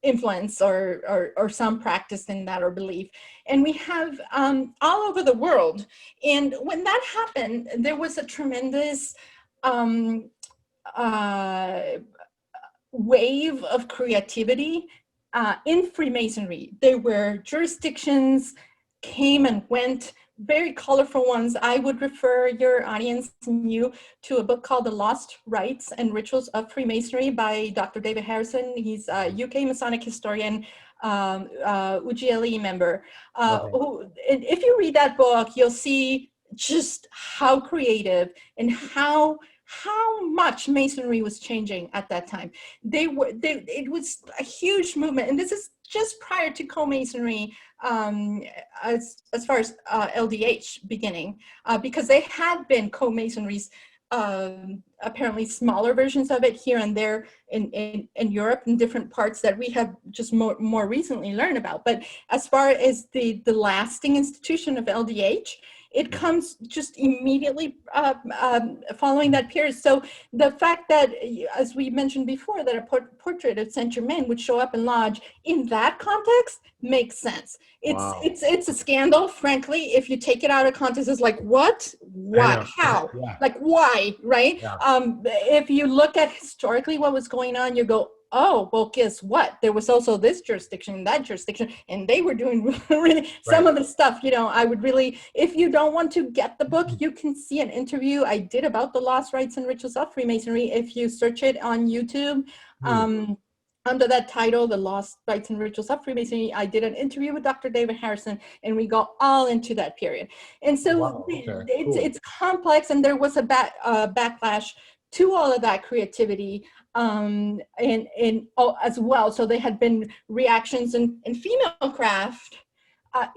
influence or some practice in that or belief. And we have all over the world. And when that happened, there was a tremendous wave of creativity in Freemasonry. There were jurisdictions came and went, very colorful ones. I would refer your audience and you to a book called The Lost Rites and Rituals of Freemasonry by Dr. David Harrison. He's a UK Masonic historian, UGLE member. And if you read that book, you'll see just how creative and how much Masonry was changing at that time. It was a huge movement, and this is just prior to co-masonry, as far as LDH beginning, because they had been co-masonries, apparently smaller versions of it here and there in Europe, in different parts that we have just more recently learned about. But as far as the lasting institution of LDH, it comes just immediately following that period. So the fact that, as we mentioned before, that a portrait of Saint Germain would show up in lodge in that context makes sense. It's a scandal, frankly. If you take it out of context, it's like, what, how, like, why, right? If you look at historically what was going on, you go, oh, well, guess what? There was also this jurisdiction, that jurisdiction, and they were doing really some of the stuff, I would really, if you don't want to get the book, you can see an interview I did about the lost rites and rituals of Freemasonry. If you search it on YouTube, under that title, The Lost Rites and Rituals of Freemasonry, I did an interview with Dr. David Harrison, and we go all into that period. And so it's complex, and there was a backlash to all of that creativity, and as well. So there had been reactions, and female craft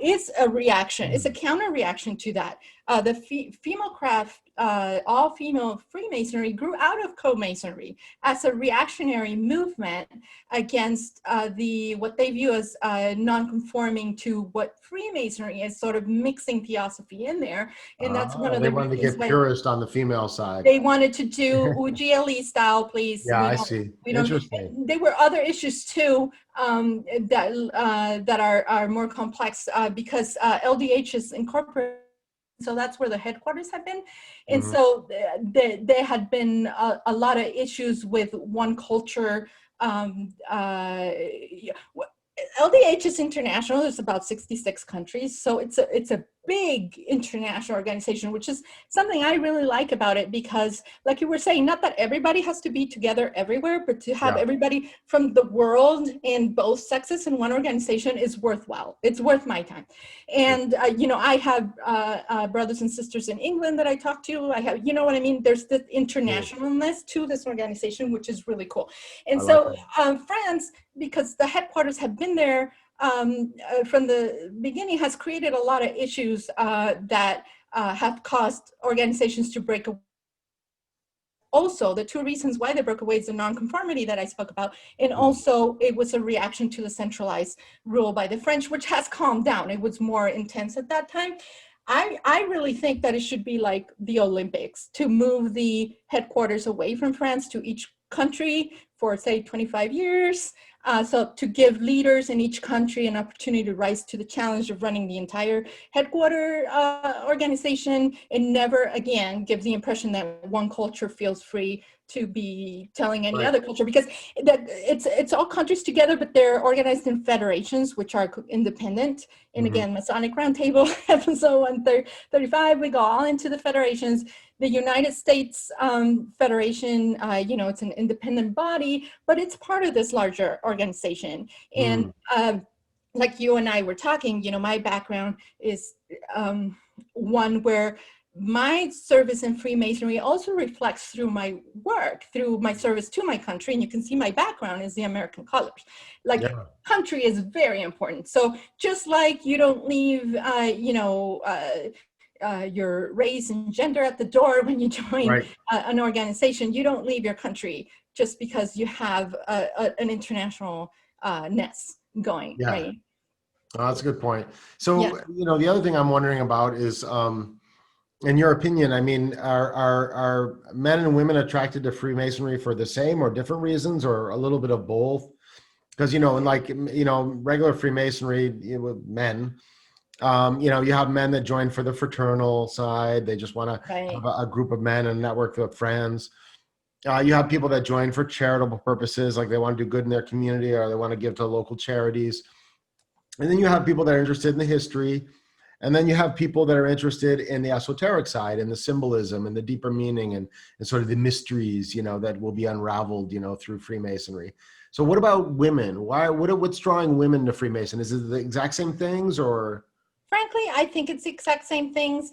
is a reaction. It's a counter reaction to that. The female craft, all female Freemasonry, grew out of co-masonry as a reactionary movement against what they view as non-conforming to what Freemasonry is, sort of mixing theosophy in there. And that's one of the they wanted to get purist on the female side. They wanted to do UGLE style, please. Yeah, I see. Interesting. There were other issues too that are more complex, because LDH is incorporated. So that's where the headquarters have been. And so there had been a lot of issues with one culture. LDH is international. There's about 66 countries. So it's a big international organization, which is something I really like about it, because like you were saying, not that everybody has to be together everywhere, but to have everybody from the world and both sexes in one organization is worthwhile. It's worth my time. And, I have brothers and sisters in England that I talk to. I have, what I mean? There's this internationalness to this organization, which is really cool. And so France, because the headquarters have been there from the beginning, has created a lot of issues that have caused organizations to break away. Also, the two reasons why they broke away is the nonconformity that I spoke about, and also it was a reaction to the centralized rule by the French, which has calmed down. It was more intense at that time. I really think that it should be like the Olympics, to move the headquarters away from France to each country for, say, 25 years. So to give leaders in each country an opportunity to rise to the challenge of running the entire headquarter organization, and never again give the impression that one culture feels free to be telling any other culture, because it's all countries together, but they're organized in federations, which are independent. And again, Masonic Roundtable, episode 135, we go all into the federations. The United States Federation, it's an independent body, but it's part of this larger organization. And like you and I were talking, my background is one where my service in Freemasonry also reflects through my work, through my service to my country. And you can see my background is the American colors. Country is very important. So just like you don't leave, your race and gender at the door when you join an organization, you don't leave your country just because you have an international ness going, right? Oh, that's a good point. So, the other thing I'm wondering about is, in your opinion, I mean, are men and women attracted to Freemasonry for the same or different reasons, or a little bit of both? Because, regular Freemasonry with men, you have men that join for the fraternal side. They just want to have a group of men and network with friends. You have people that join for charitable purposes, like they want to do good in their community, or they want to give to local charities. And then you have people that are interested in the history. And then you have people that are interested in the esoteric side and the symbolism and the deeper meaning and sort of the mysteries, you know, that will be unraveled, you know, through Freemasonry. So what about women? What's drawing women to Freemason? Is it the exact same things, or? Frankly, I think it's the exact same things.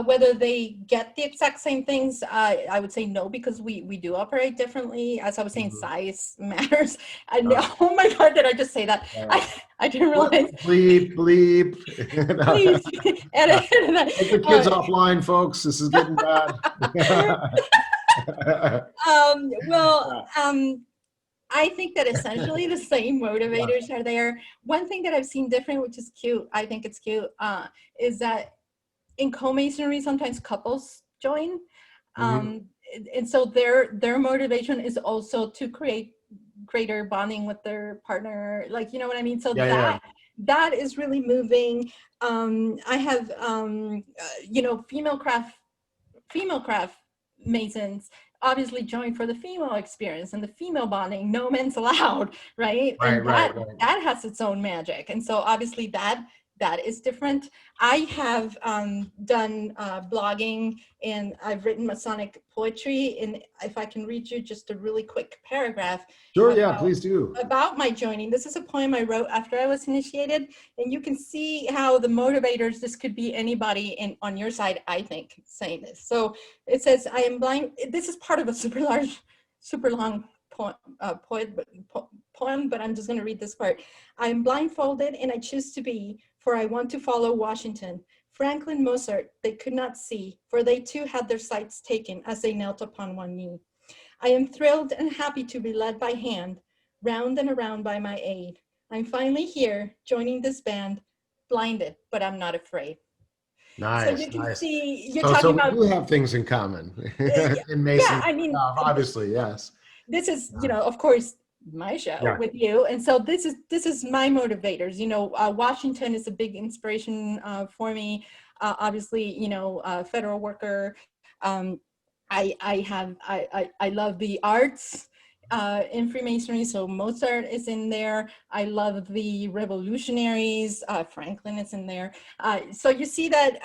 Whether they get the exact same things, I would say no, because we do operate differently. As I was saying, size matters. Oh my God, did I just say that? I didn't realize. Bleep. Please edit that. Take the kids offline, folks. This is getting bad. I think that essentially the same motivators are there. One thing that I've seen different, which is cute, I think it's cute, is that in co-masonry, sometimes couples join. And so their motivation is also to create greater bonding with their partner. Like, you know what I mean? So that is really moving. I have, you know, female craft masons obviously join for the female experience and the female bonding. No men's allowed, right? That has its own magic. And so obviously that is different. I have done blogging, and I've written Masonic poetry. And if I can read you just a really quick paragraph. Sure, yeah, please do. About my joining. This is a poem I wrote after I was initiated. And you can see how the motivators, this could be anybody on your side, I think, saying this. So it says, I am blind. This is part of a super long poem, but I'm just going to read this part. I am blindfolded and I choose to be, for I want to follow Washington. Franklin, Mozart, they could not see, for they too had their sights taken as they knelt upon one knee. I am thrilled and happy to be led by hand, round and around by my aid. I'm finally here, joining this band, blinded, but I'm not afraid. Nice. So you can see, you're talking about. We do have things in common in Mason. Yeah, I mean, obviously, yes. This is, you know, of course, my show with you, and so this is my motivators. You know, Washington is a big inspiration for me. Obviously, you know, federal worker. I love the arts in Freemasonry, so Mozart is in there. I love the revolutionaries. Franklin is in there. So you see that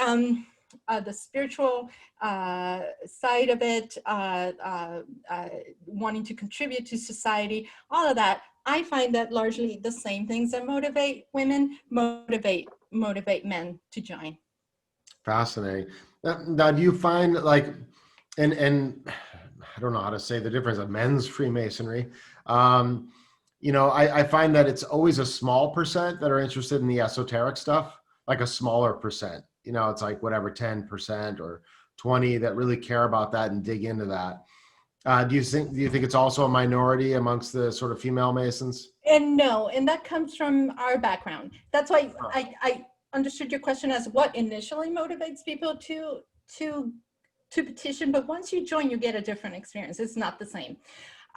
the spiritual side of it, wanting to contribute to society, all of that. I find that largely the same things that motivate women motivate men to join. Fascinating. Now, do you find like, and I don't know how to say the difference of men's Freemasonry. You know, I find that it's always a small percent that are interested in the esoteric stuff, like a smaller percent. You know, it's like whatever, 10% or 20 that really care about that and dig into that. Do you think it's also a minority amongst the sort of female Masons? And no, and that comes from our background. That's why I understood your question as what initially motivates people to petition, but once you join, you get a different experience. It's not the same.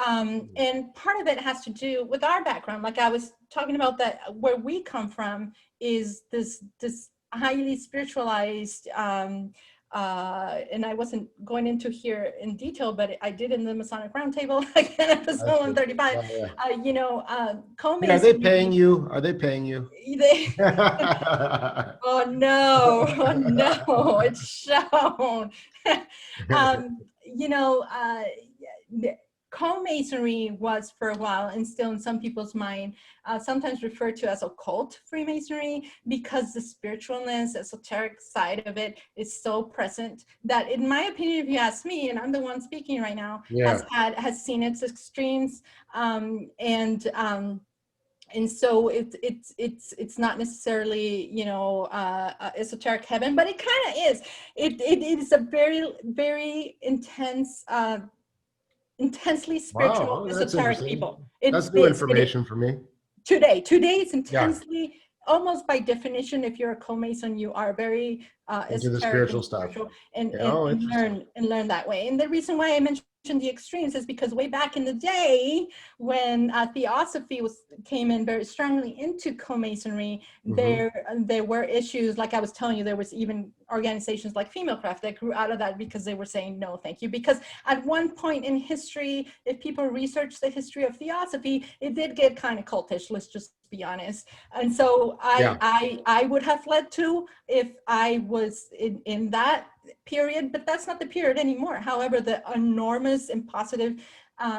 And part of it has to do with our background. Like I was talking about, that where we come from is this highly spiritualized, and I wasn't going into here in detail, but I did in the Masonic Roundtable, again, episode 135. You know, co-masonry. Are they paying you? Are they paying you? Oh no, it's shown. You know, co-masonry was for a while, and still in some people's mind, sometimes referred to as occult Freemasonry, because the spiritualness, esoteric side of it is so present that, in my opinion, if you ask me, and I'm the one speaking right now, has seen its extremes, and so it's not necessarily, you know, esoteric heaven, but it kind of is. It is a very, very intense, intensely spiritual, esoteric people. That's new information for me. Today it's intensely, almost by definition, if you're a co-mason, you are very into the spiritual stuff, and learn that way. And the reason why I mentioned the extremes is because way back in the day, when theosophy came in very strongly into co-masonry, there were issues, like I was telling you, there was even organizations like Female Craft that grew out of that because they were saying no thank you, because at one point in history, if people research the history of theosophy, it did get kind of cultish, let's just be honest. And so I would have fled too if I was in that period, but that's not the period anymore. However, the enormous and positive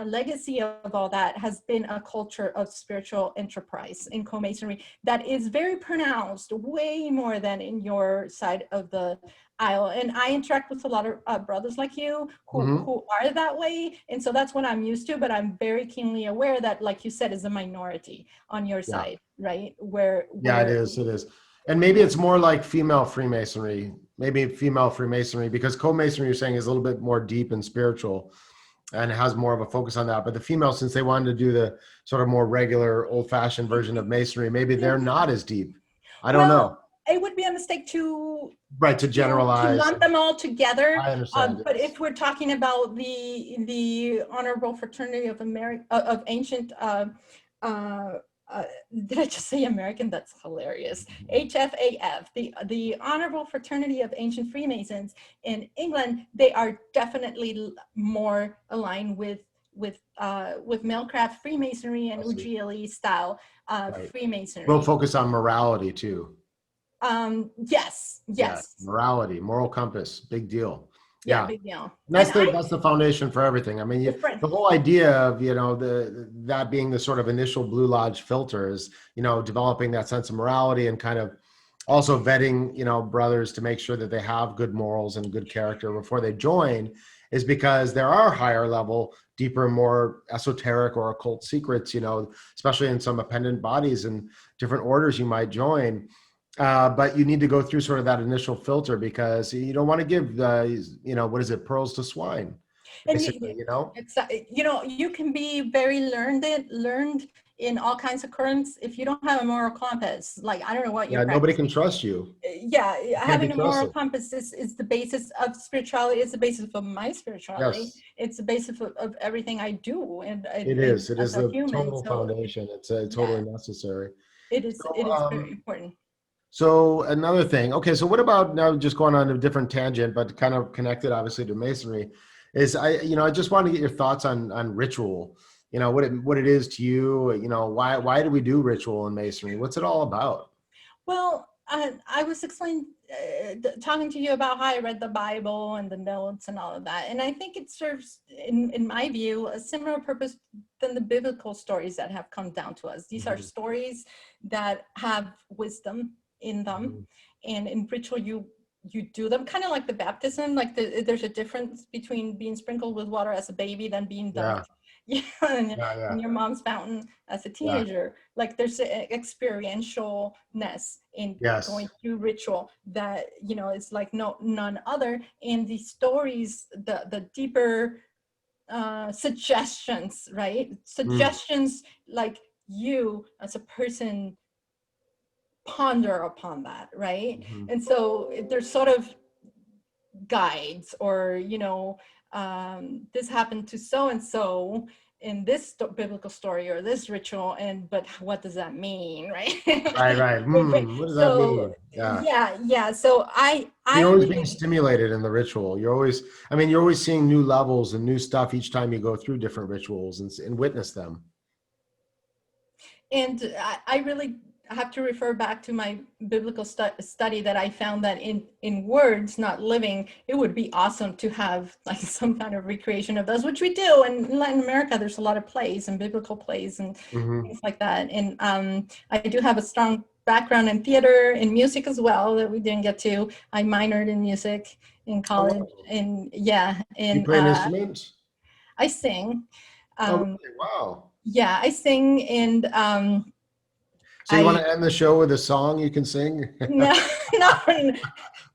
legacy of all that has been a culture of spiritual enterprise in co-masonry that is very pronounced, way more than in your side of the aisle. And I interact with a lot of brothers like you who are that way. And so that's what I'm used to, but I'm very keenly aware that, like you said, is a minority on your side, right? Where it is. And maybe it's more like female Freemasonry, because co-masonry, you're saying, is a little bit more deep and spiritual and has more of a focus on that. But the female, since they wanted to do the sort of more regular old-fashioned version of masonry, maybe they're not as deep. I don't know. It would be a mistake to generalize, to lump them all together. I understand. But if we're talking about the Honorable Fraternity of Ancient, did I just say American? That's hilarious. HFAF, the Honorable Fraternity of Ancient Freemasons in England, they are definitely more aligned with Mailcraft Freemasonry and Ujjili style Freemasonry. We'll focus on morality too. Yes. Morality, moral compass, big deal. Big deal. That's the foundation for everything. I mean, the whole idea of, that being the sort of initial Blue Lodge filter is, developing that sense of morality and kind of also vetting, brothers to make sure that they have good morals and good character before they join, is because there are higher level, deeper, more esoteric or occult secrets, especially in some appendant bodies and different orders you might join. But you need to go through sort of that initial filter, because you don't want to give pearls to swine. Basically, you can be very learned in all kinds of currents if you don't have a moral compass. Like, I don't know what you're nobody can trust you. Having a moral compass is the basis of spirituality. It's the basis of my spirituality. Yes. It's the basis of everything I do. And it is the total foundation. It's totally necessary. It is very important. So another thing, okay, so what about, now just going on a different tangent, but kind of connected obviously to masonry, is I just want to get your thoughts on ritual, what it is to you, why do we do ritual in masonry? What's it all about? Well, I was talking to you about how I read the Bible and the notes and all of that. And I think it serves, in my view, a similar purpose than the biblical stories that have come down to us. These are stories that have wisdom in them, and in ritual you do them kind of like the baptism, like there's a difference between being sprinkled with water as a baby than being dunked in your mom's fountain as a teenager. Like, there's an experientialness in going through ritual that is like none other. And these stories, the deeper suggestions, right? Suggestions like you as a person ponder upon that, right? And so there's sort of guides, or this happened to so and so in this biblical story or this ritual, but what does that mean, right? Right. What does that mean? Yeah. So you're always being stimulated in the ritual. You're always seeing new levels and new stuff each time you go through different rituals and witness them. And I really have to refer back to my biblical study that I found that in words, not living, it would be awesome to have like some kind of recreation of those, which we do. And in Latin America, there's a lot of plays and biblical plays and things like that. And I do have a strong background in theater and music as well that we didn't get to. I minored in music in college. And you play an instrument? I sing. Really? Wow. Yeah, I sing. And so you want to end the show with a song you can sing? No.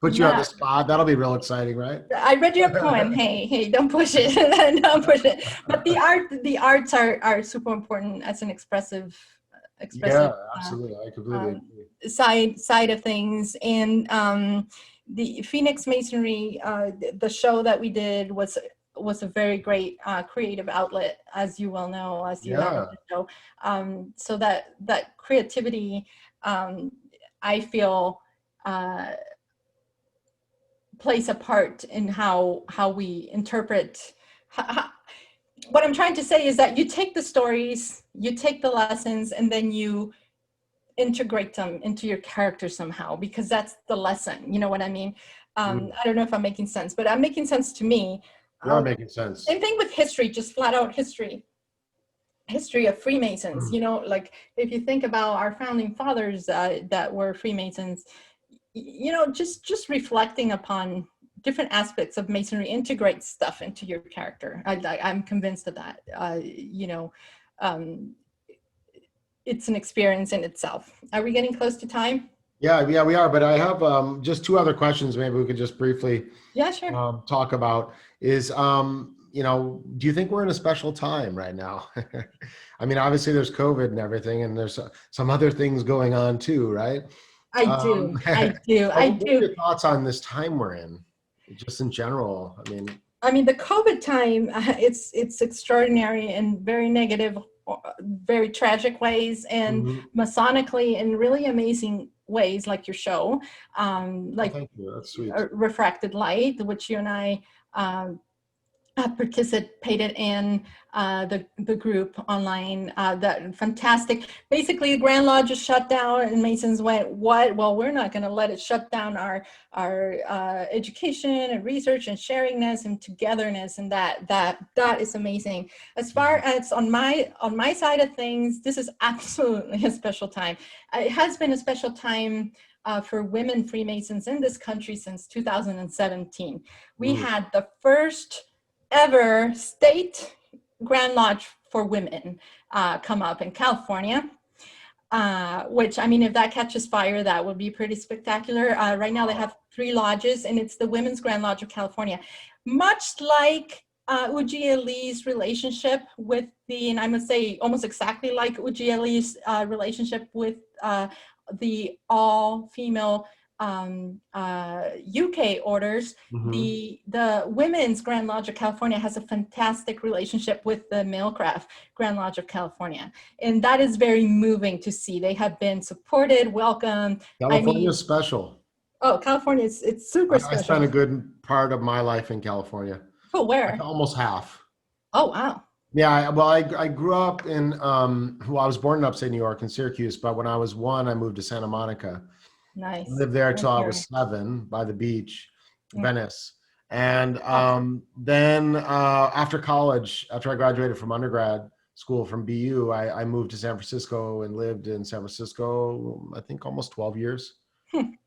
Put you on the spot. That'll be real exciting, right? I read you a poem. Hey, don't push it. Don't push it. But the arts are super important as an expressive. Yeah, absolutely. I completely agree. Side of things. And the Phoenix Masonry, the show that we did was a very great creative outlet, as you well know, as you know the show. So that creativity, I feel, plays a part in how we interpret. What I'm trying to say is that you take the stories, you take the lessons, and then you integrate them into your character somehow, because that's the lesson. You know what I mean? I don't know if I'm making sense, but I'm making sense to me. You are making sense. Same thing with history, just flat out history of Freemasons. You know, like if you think about our founding fathers that were Freemasons, you know, just reflecting upon different aspects of Masonry integrates stuff into your character. I'm convinced of that. You know, it's an experience in itself. Are we getting close to time? Yeah, we are. But I have just two other questions. Maybe we could just briefly talk about. Is you know, do you think we're in a special time right now? I mean, obviously there's COVID and everything, and there's some other things going on too, right? I do. I do. What are your thoughts on this time we're in, just in general? I mean, the COVID time, it's extraordinary in very negative, very tragic ways, and Masonically in really amazing ways, like your show, like thank you. That's sweet. Refracted Light, which you and I participated in, the group online, that fantastic. Basically, the Grand Lodge is shut down, and Masons went, what? Well, we're not going to let it shut down our education and research and sharingness and togetherness, and that is amazing. As far as on my side of things, this is absolutely a special time. It has been a special time for women Freemasons in this country since 2017. We had the first ever state Grand Lodge for women come up in California, which, I mean, if that catches fire, that would be pretty spectacular. Right now they have 3 lodges, and it's the Women's Grand Lodge of California. Much like Ujia Lee's relationship with and I must say almost exactly like Ujia Lee's relationship with the all-female UK orders, the Women's Grand Lodge of California has a fantastic relationship with the Mailcraft Grand Lodge of California, and that is very moving to see. They have been supported, welcomed. California is special. Oh, California it's super special. I spent a good part of my life in California. Oh, where? Like almost half. Oh, wow. Yeah, well, I grew up in well, I was born in upstate New York in Syracuse, but when I was 1, I moved to Santa Monica. Nice. I lived there till I was 7 by the beach, Venice. And then after college, after I graduated from undergrad school from BU, I moved to San Francisco and lived in San Francisco, I think almost 12 years.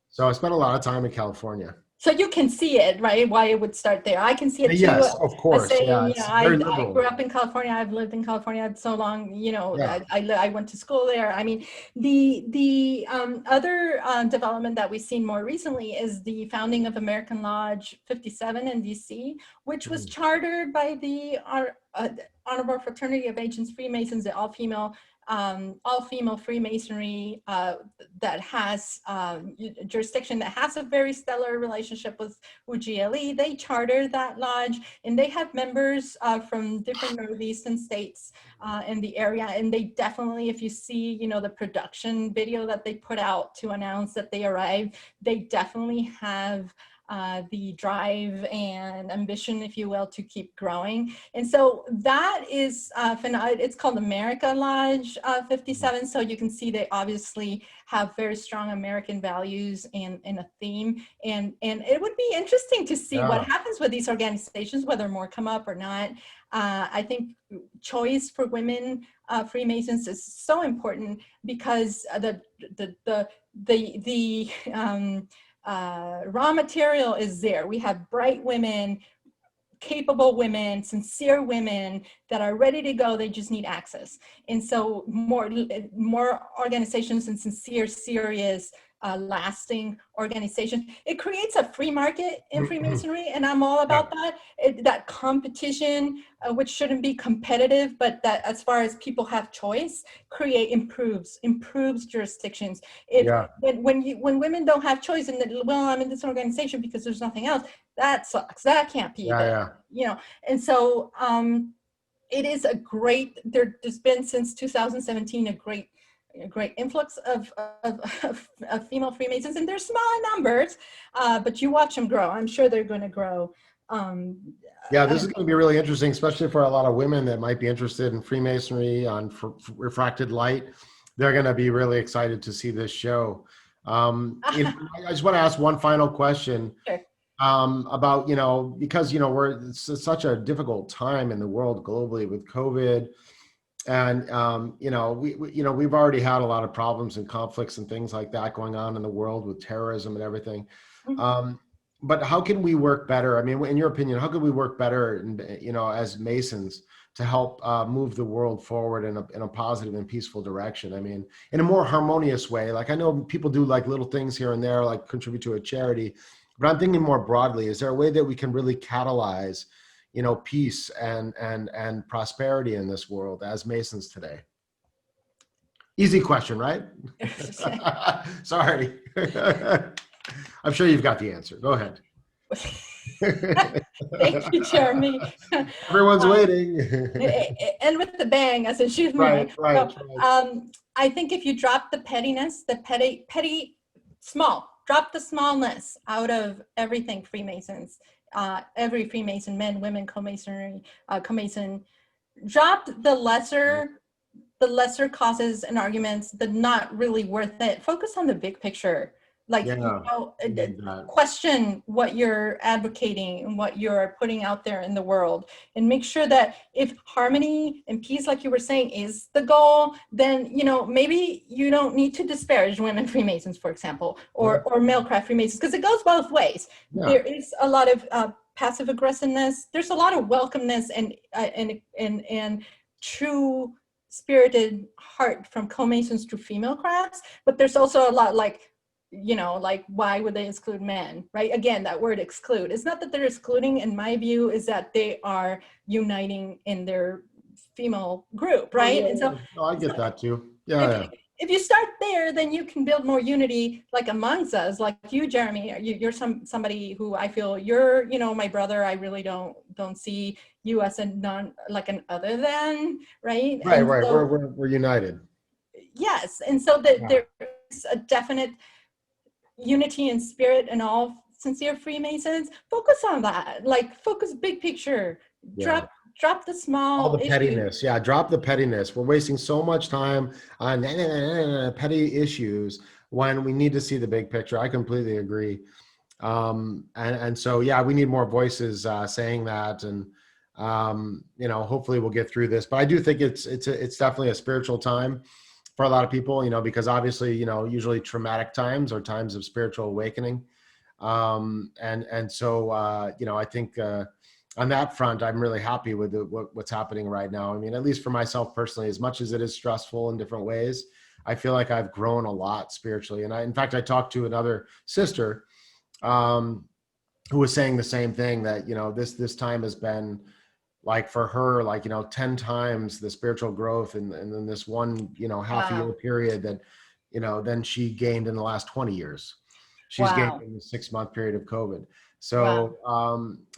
So I spent a lot of time in California. So you can see it, right? Why it would start there. I can see it too. Yes, of course. I grew up in California. I've lived in California so long. You know, I went to school there. I mean, the other development that we've seen more recently is the founding of American Lodge 57 in DC, which was chartered by the Honorable Fraternity of Ancients Freemasons, the all-female Freemasonry that has jurisdiction, that has a very stellar relationship with UGLE. They chartered that lodge, and they have members from different northeastern states in the area. And they definitely, if you see, you know, the production video that they put out to announce that they arrived, they definitely have the drive and ambition, if you will, to keep growing. And so that is, it's called America Lodge 57. So you can see they obviously have very strong American values and a theme. And it would be interesting to see what happens with these organizations, whether more come up or not. I think choice for women Freemasons is so important, because the raw material is there. We have bright women, capable women, sincere women that are ready to go. They just need access. And so more organizations and sincere, serious, lasting organization. It creates a free market in Freemasonry, and I'm all about that. That competition, which shouldn't be competitive, but that as far as people have choice, improves jurisdictions. When women don't have choice, and well, I'm in this organization because there's nothing else, that sucks. That can't be there. You know, and so it is a great. There's been since 2017 a great a great influx of female Freemasons, and they're small numbers, but you watch them grow. I'm sure they're going to grow. Yeah, this is going to be really interesting, especially for a lot of women that might be interested in Freemasonry on refracted light. They're going to be really excited to see this show. I just want to ask one final question. Sure. About, because, it's such a difficult time in the world globally with COVID. And, we've already had a lot of problems and conflicts and things like that going on in the world with terrorism and everything. Mm-hmm. But how can we work better? I mean, in your opinion, how can we work better, as Masons to help move the world forward in a positive and peaceful direction? I mean, in a more harmonious way. Like, I know people do like little things here and there, like contribute to a charity. But I'm thinking more broadly, is there a way that we can really catalyze, peace and prosperity in this world as Masons today? Easy question, right? Sorry. I'm sure you've got the answer. Go ahead. Thank you, Jeremy. Everyone's waiting. And with the bang, as it should be. Right. I think if you drop the pettiness, the petty, small, drop the smallness out of everything Freemasons, every Freemason, men, women, co-masonry, co-mason, drop the lesser causes and arguments, the not really worth it. Focus on the big picture. Like, question what you're advocating and what you're putting out there in the world, and make sure that if harmony and peace, like you were saying, is the goal, then, maybe you don't need to disparage women Freemasons, for example, or male craft Freemasons, because it goes both ways. Yeah. There is a lot of passive aggressiveness. There's a lot of welcomeness and true spirited heart from co-masons to female crafts, but there's also a lot like, why would they exclude men, right? Again, that word exclude. It's not that they're excluding, in my view, is that they are uniting in their female group, right? And so I get that too. If you start there, then you can build more unity, like amongst us, like you, Jeremy. You're somebody who I feel you're, my brother. I really don't see you as an other than, right? Right. So, we're united. Yes, and so that there's a definite unity in spirit and all sincere Freemasons. Focus on that. Like, focus big picture. Drop the small. All the pettiness. Yeah, drop the pettiness. We're wasting so much time on petty issues when we need to see the big picture. I completely agree. And so, we need more voices saying that, and hopefully we'll get through this. But I do think it's definitely a spiritual time for a lot of people, because obviously, usually traumatic times are times of spiritual awakening. And so, I think on that front, I'm really happy with what's happening right now. I mean, at least for myself personally, as much as it is stressful in different ways, I feel like I've grown a lot spiritually. And in fact, I talked to another sister who was saying the same thing, that, this time has been like for her, 10 times the spiritual growth and then this one, half a year period that, then she gained in the last 20 years. She's gained in the 6-month period of COVID. So,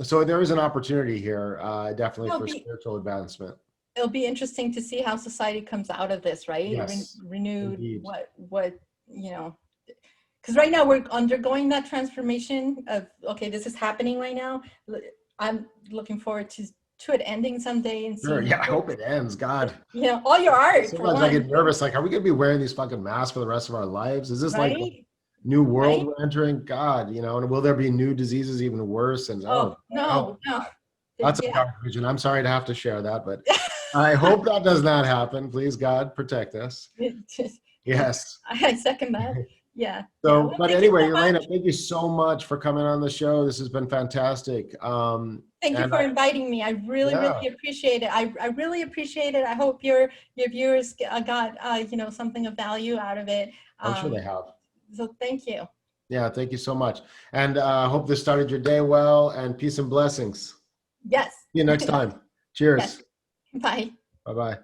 so there is an opportunity here, definitely for spiritual advancement. It'll be interesting to see how society comes out of this, right? Yes, renewed, indeed. What, because right now we're undergoing that transformation of, okay, this is happening right now. I'm looking forward to it ending someday. And sure, I hope it ends. God. All your art. Sometimes I get nervous. Like, are we going to be wearing these fucking masks for the rest of our lives? Is this like a new world we're entering? God, and will there be new diseases even worse? And no. That's a dark vision. I'm sorry to have to share that, but I hope that does not happen. Please, God, protect us. Yes. I second that. Yeah. So, but anyway, Elena, thank you so much for coming on the show. This has been fantastic. Thank you for inviting me. I really appreciate it. I really appreciate it. I hope your viewers got something of value out of it. I'm sure they have. So thank you. Yeah, thank you so much. And hope this started your day well, and peace and blessings. Yes. See you next time. Cheers. Yes. Bye. Bye-bye.